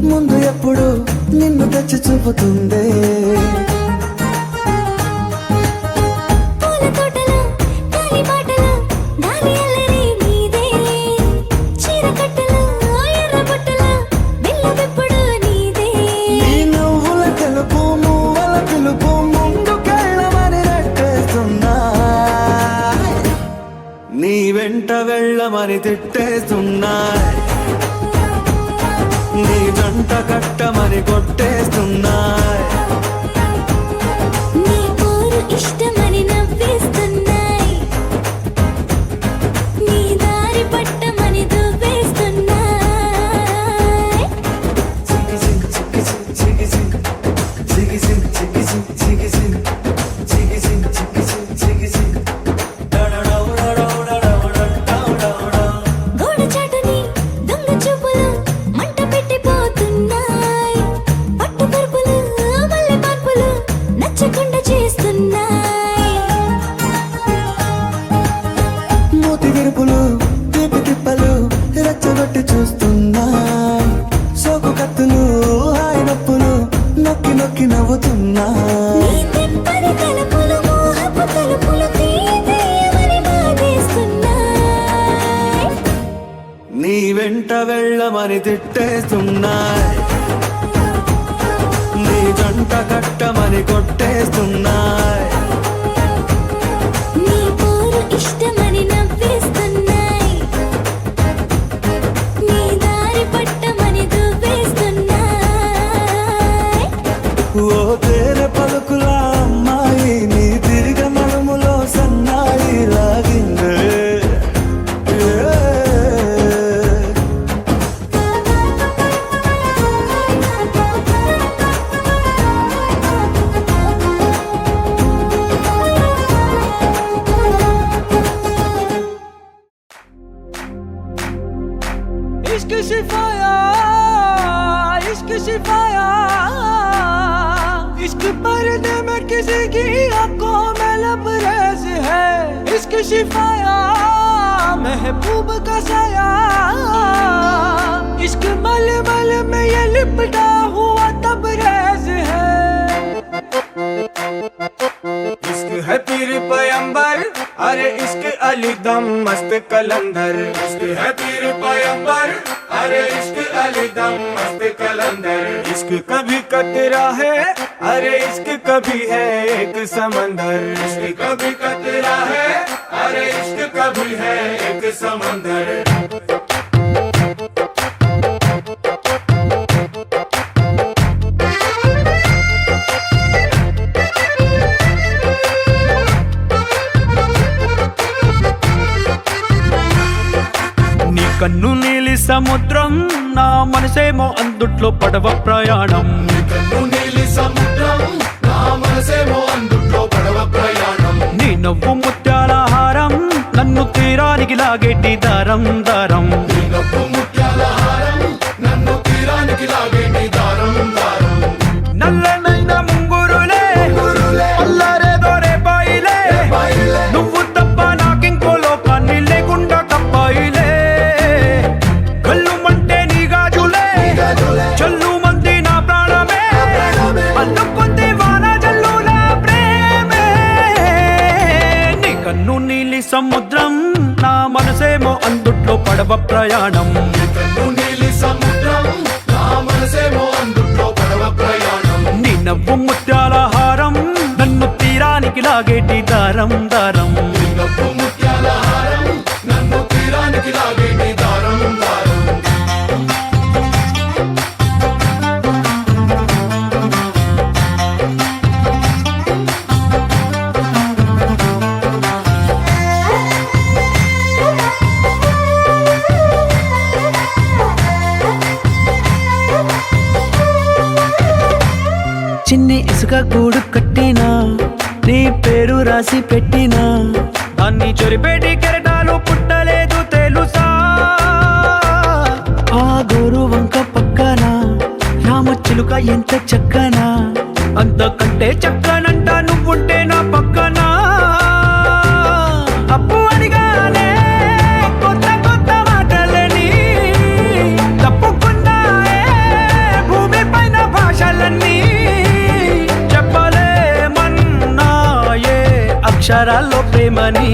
ముందు ఎప్పుడు నిన్ను తెచ్చి చూపుతుందే పూల తోటలో గాలి బాటలో గాలి అల్లరి నీదే చీర కట్టలో ఎర్ర బుట్టలో బిల్ల విప్పుడు నీదే నీ నువ్వుల తెలుపు మువ్వల పిలుపు ముందుకెళ్ళమని నెట్టేస్తున్నా నీ వెంట వెళ్ళమని తిట్టేస్తున్నాయి కట్టమని కొట్టేస్తున్నాయి. నీ పోరు ఇష్టమని నవ్వేస్తున్నాయి, నీ దారి పట్టమని దువ్వేస్తున్నాయి. చిగి జింగ్ చిగి జింగ్ చిగి జింగ్ చిగి జింగ్ చిగి జింగ్ చిగి జింగ్ చిగి జింగ్ చిగి జింగ్ చిగి జింగ్ గోడ చాటుని దొంగ చూపులు మంట పెట్టిపోతున్నాయి, పట్టు పరుపులు మల్లె పార్పులు నచ్చకుండా చేస్తున్నాయి. మూతి విరుపులు తీపి తిప్పలు రెచ్చగొట్టి చూస్తున్నాయి. సోకు కత్తులు హాయి నొప్పులు నొక్కి నొక్కి నవ్వుతున్నాయి. నీ తెప్పని తలుపులు మోహపు తలుపులు తీయమని బాధేస్తున్నాయి. నీ వెంట వెళ్ళమని తిట్టేస్తున్నాయి, నీ జంట కట్టమని కొట్టేస్తున్నాయి. నీ పోరు ఇష్టమని నవ్వేస్తున్నాయి, నీ దారి పట్టమని దువ్వేస్తున్నాయి. ఓ తేనె పలుకుల అమ్మాయి నీ తిరిగ నడుములో సన్నాయి లాగిందే. इश्क सिफाया, इश्क सिफाया, इश्क पर्दे में किसी की आंखों में लबरेज है. इश्क सिफाया, महबूब का साया, इश्क मलमल में ये लिपटा हुआ तबरेज है. इश्क है पीर पैगंबर, अरे इश्क अली दम मस्त कलंदर. इश्क है पीर पैगंबर, अरे इश्क अली दम मस्त कलंदर. इश्क कभी कतरा है, अरे इश्क कभी है एक समंदर. इश्क कभी कतरा है, अरे इश्क कभी है एक समंदर. నీ కన్ను నీలి సముద్రం, నా మనసేమో అందుట్లో పడవ ప్రయాణం. కన్ను నీలి సముద్రం నా మనసేమో అందుట్లో పడవ ప్రయాణం. నీ నవ్వు ముత్యాల హారం, నన్ను తీరానికి లాగేటి దారం దారం. నీ నవ్వు ముత్యాల హారం నన్ను తీరానికి లాగేటి దారం దారం. నల్లనైన ముంగురులే అల్లారేదో రేపాయిలే, నువ్వు తప్ప నాకింకో లోకాన్ని లేకుండా కప్పాయిలే. కళ్ళుమంటే నీ గాజులే చల్లు మంది నా ప్రాణమే, అల్లుకుంది వాన జల్లుల ప్రేమే. నీ కన్ను నీలి సముద్రం, నా మనసేమో అందుట్లో పడవ ప్రయాణం. కన్ను నీలి సముద్రం నా మనసేమో అందుట్లో పడవ ప్రయాణం. నీ నవ్వు ముత్యాల హారం, నన్ను తీరానికి లాగేటి దారం దారం. నీ నవ్వు ముత్యాల హారం నన్ను తీరానికి లాగేటి దారం దారం. చిన్ని ఇసుక గూడు కట్టినా, నీ పేరు రాసి పెట్టినా, దాన్ని చొరిపేటి కెరటాలు పుట్టలేదు తెలుసా. ఆ గోరు వంక పక్కన రామచిలుక ఎంత చక్కనా, అంతకంటే చక్కనంట నువ్వుంటే నా పక్కన. అప్పు అడిగానే కొత్త కొత్త మాటలని, తప్పుకున్నాయే భూమి పైన భాషలన్నీ. చెప్పలేమన్నాయే అక్షరాల్లో ప్రేమని.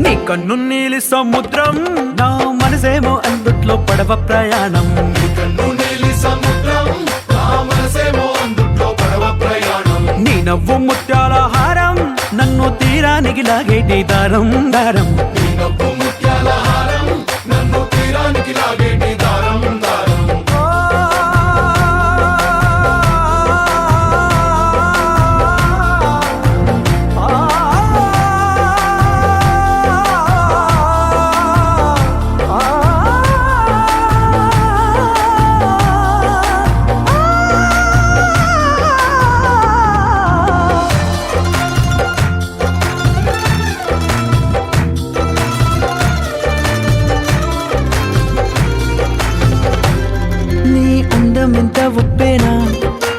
నీ కన్ను నీలి సముద్రం, నా మనసేమో అందుట్లో పడవ ప్రయాణం. కన్ను నీలి సముద్రం నా మనసేమో అందుట్లో పడవ ప్రయాణం. నీ నవ్వు ముత్యాల హారం, నన్ను తీరానికి లాగేటి దారం దారం. నీ నవ్వు ముత్యాల హారం నన్ను తీరానికి లాగేటి దారం దారం. నింత ఉప్పేనా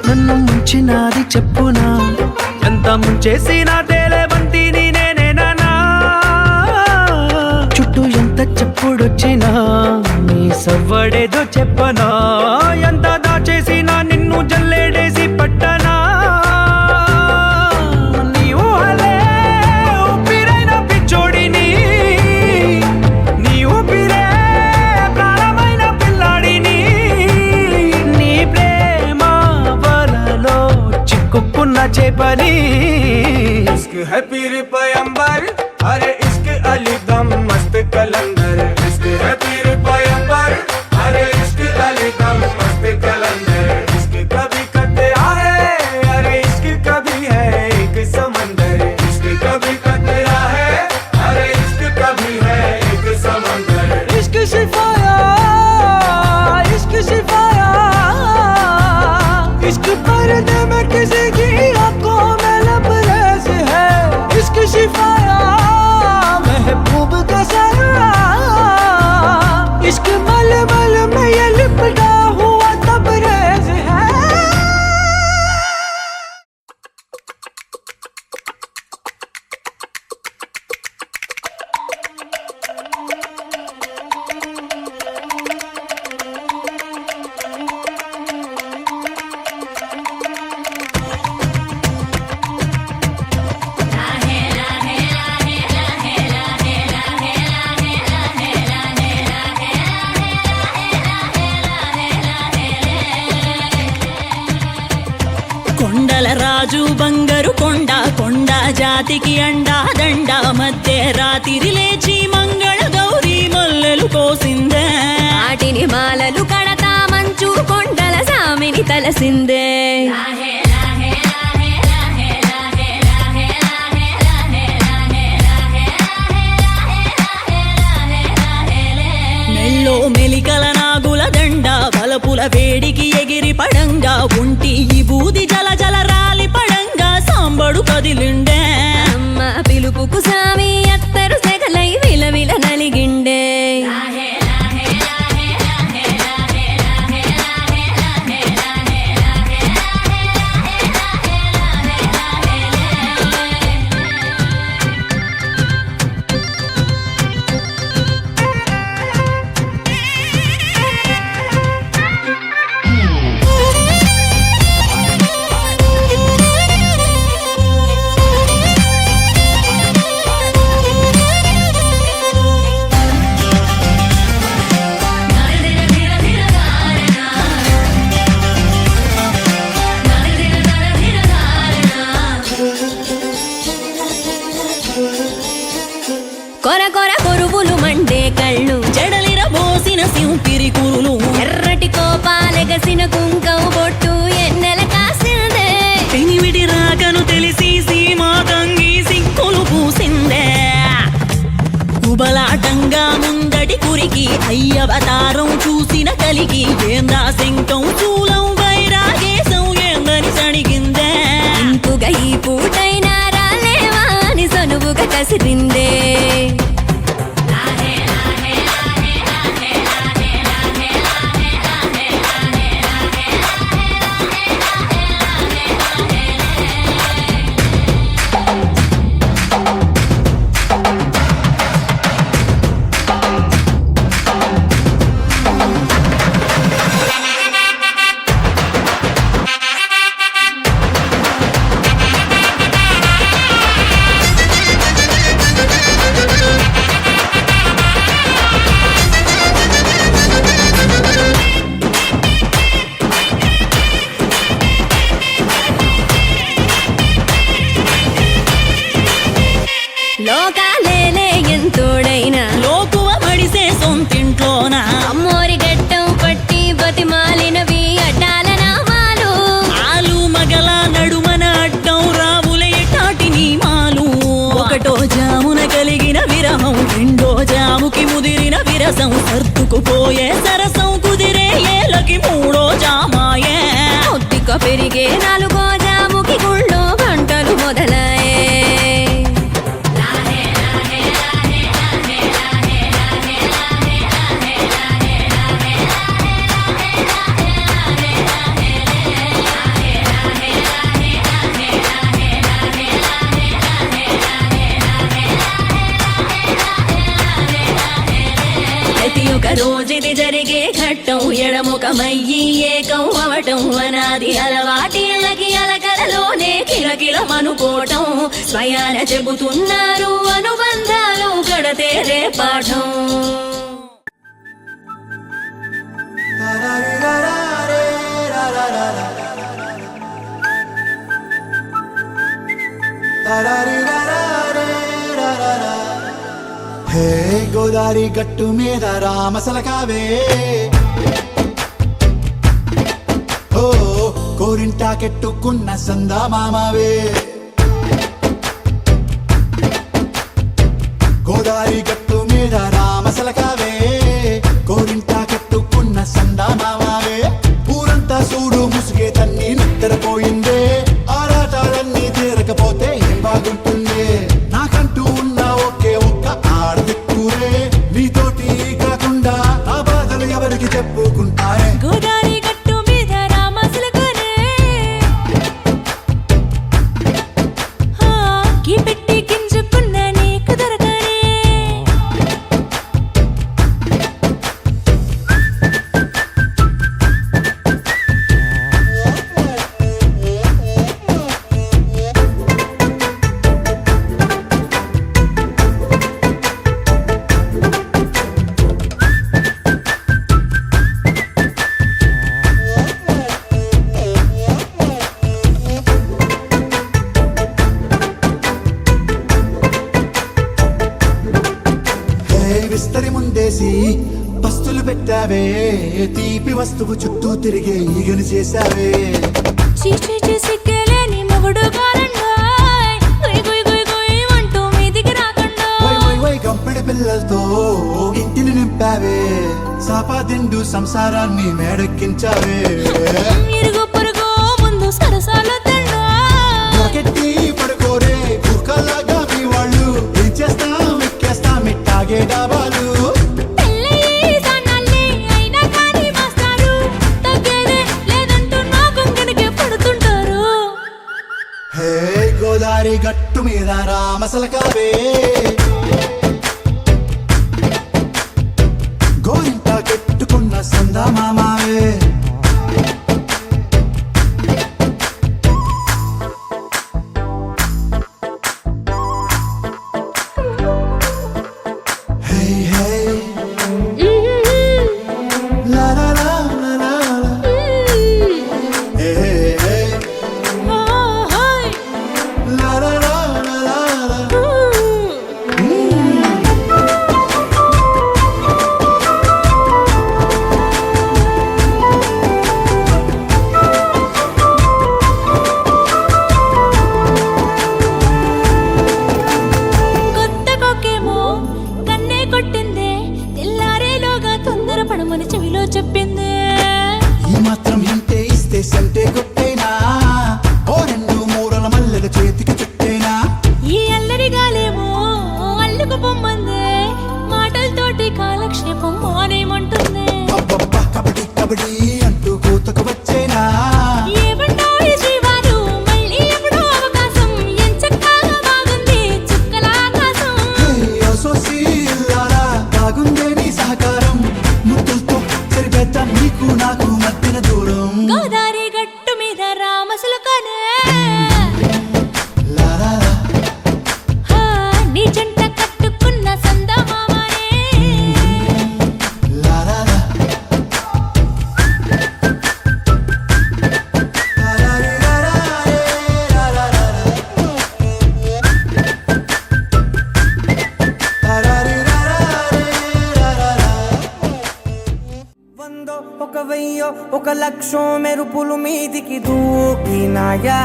నన్ను ముంచినాది చెప్పునా ఎంత ముంచేసినా తేలేవంటిని నేనేనా చుట్టూ ఎంత చెప్పుడొచ్చినా నీ సవ్వడేదో చెప్పనా ఎంత దాచేసినా నిన్ను జల్లేడేసి పట్టనా నీ ఊహలే ఊపిరైన పిచ్చోడిని నీ ఊపిరే ప్రాణమైన పిల్లాడిని నీ ప్రేమ వలలో చిక్కుకున్న చేపని इश्क है पीर पैगंबर अरे इश्क अली दम मस्त कलंदर इश्क है पीर पैगंबर अरे इश्क अली दम मस्त कलंदर इश्क कभी कतरा है अरे इश्क कभी है एक समंदर इश्क कभी कतरा है अरे इश्क कभी है एक समंदर इश्क शिफाया इश्क शिफाया इश्क पर्दे में किसी की आंखों में लबरेज है इश्क शिफाया महबूब का साया इश्क मलमल में ये लिपटा हुआ तबरेज है కొండల రాజు బంగారు కొండ కొండ జాతికి అండా దండ మధ్య రాత్రి లేచి మంగళ గౌరీ మల్లెలు కోసిందే వాటిని మాలలు కడతా మంచు కొండల సామిని తలసిందే మెల్లో మెలికల నాగుల దండ బలపుల వేడికి ఎగిరి పడంగా ఉంటి ఈ బూది జల జల రాలి పడంగా సాంబడు కదిలిండే అమ్మ పిలుపుకు సామి అత్తరు సెగలై విలవిల నలిగిండే కొర కొర కొరువులు మండే కళ్ళు జడలిర బోసిన సింపిరి కురులు ఎర్రటి కోపాలెగసిన కుంకం బొట్టు ఎన్నెల కాసిందే పెనివిడి రాకను తెలిసి సీమా తంగి సిక్కులు పూసిందే కుబలాటంగా ముందటి కురికి అయ్యవతారం చూసిన కలిగి ఏందా శంకం చూలం వైరాగేశం ఏందని సణిగిందే ఇంపుగా ఈ పూటైనా రాలేవా అని సనువుగా కసిరిందే చుట్టం ఎడముఖమయ్యి ఏకం అవటం అనాది అలవాటిళ్ళకి అలకలలోనే కిలకిలమనుకోవటం స్వయాన చెబుతున్నారు అనుబంధాలు కడతేరే పాఠం. హే గోదారి గట్టు మీద రామసలకావే, ఓ కోరింటాకెట్టుకున్న సందామామావే. గోదారి గట్టు మీద రామసలకావే, కోరింటాకెట్టుకున్న సందామామావే. ఊరంతా చూడు ముసుగే తన్ని నిద్రపోయిందే, ఆరాటాలన్నీ తీరకపోతే ఏం బాగుంటుందే. నాకంటూ ఉన్న ఒకే ఒక్క ఆడదిక్కురే, నీతోటి కాకుండా ఆ బాధలు ఎవరికి చెప్పుకుంటారే. గోదారి గట్టు మీద రామసలకనే కీ పెట్టి గింజుకున్న నీకు దొరకనే. విస్తరి ముందేసి పస్తులు పెట్టావే, తీపి వస్తువు చుట్టూ తిరిగే ఈగను చేశావే. చీచీ సిగ్గలేని మొగుడు కారండాయ్, గుయ్ గుయ్ గుయ్ గుయ్ అంటూ మీదికి రాకుండా. వై వై వై గంపెడి పిల్లలతో ఇంటిని నింపావే, సాపాదిండు సంసారాన్ని మేడెక్కించావే. ఇరుగు పొరుగు ముందు సరసాలు తండా, నాకెట్టి పడుకోరే కుక్కలాగా మీ వాళ్ళు, ఏం చేస్తాం ఎక్కేస్తాం ఇట్టాగే డాబాలు. పెళ్ళయి దానాల్ని అయినా కానీ మాస్తారు, తగ్గేదే లేదంటూ నా కొంగనికే పడుతుంటారు. హే గోదారి గట్టు మీద రామసలకావే, గోరింటా కెట్టుకున్న సందామామావే. హే హే లా లా లా లా లా లా. హే హే హే లా లా లా లా లా లా. కొత్త కొక్కేమో కన్నే కొట్టిందే, తెల్లారేలోగా తొందరపడమని చెవిలో చెప్పిందే. ఈ మాత్రం ఇంటే ఇస్తే సంటే కొట్టేనా, ఓ రెండు మూరల మల్లెల చేతికి చుట్టేనా. ఈ అల్లరి గాలేమో అల్లుకు పొమ్మందే, మాటలతోటి కాలక్షేపం మానేమంటుందే. అబ్బబ్బా కబడ్డీ కబడ్డీ అంటూ కూతకు వచ్చేనా. ఏమంటావు శ్రీవారు, మళ్ళీ ఎప్పుడో అవకాశం, ఎంచక్కా బాగుంది చుక్కల ఆకాశం. హే అసోసి ఇల్లారా, బాగుందే నీ సహకారం, ముద్దులతో సరిపెద్దాం నీకు నాకు మధ్యన దూరం. గోదారి గట్టు మీద రామసలకనే లా లా లా. నీ జంట కట్టుకున్న సందమామనే. లా లా లా. లా లా లా లా లా లా లా లా. లా లా లా లా లా లా. వందో ఒక వెయ్యో ఒక లక్షో మెరుపులు మీదికి దూకినాయా,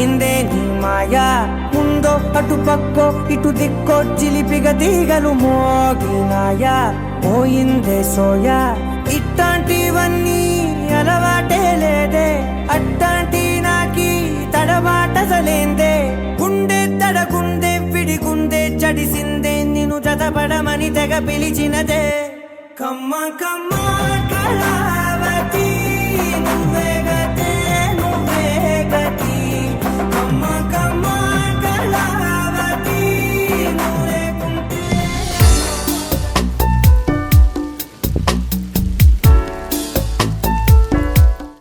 ఏందే నీ మాయా. ముందో అటు పక్కో ఇటు దిక్కో చిలిపిగ తీగలు మోగినాయా, పోయిందే సోయా. ఇట్లాంటివన్నీ అలవాటే లేదే, అట్టాంటి నాకి తడబాటసలేందే. గుండె తడగుండే విడిగుండే చడిసిందే, నిన్ను జతపడమని తెగ పిలిచినదే. కమ్మ కమ్మ కళ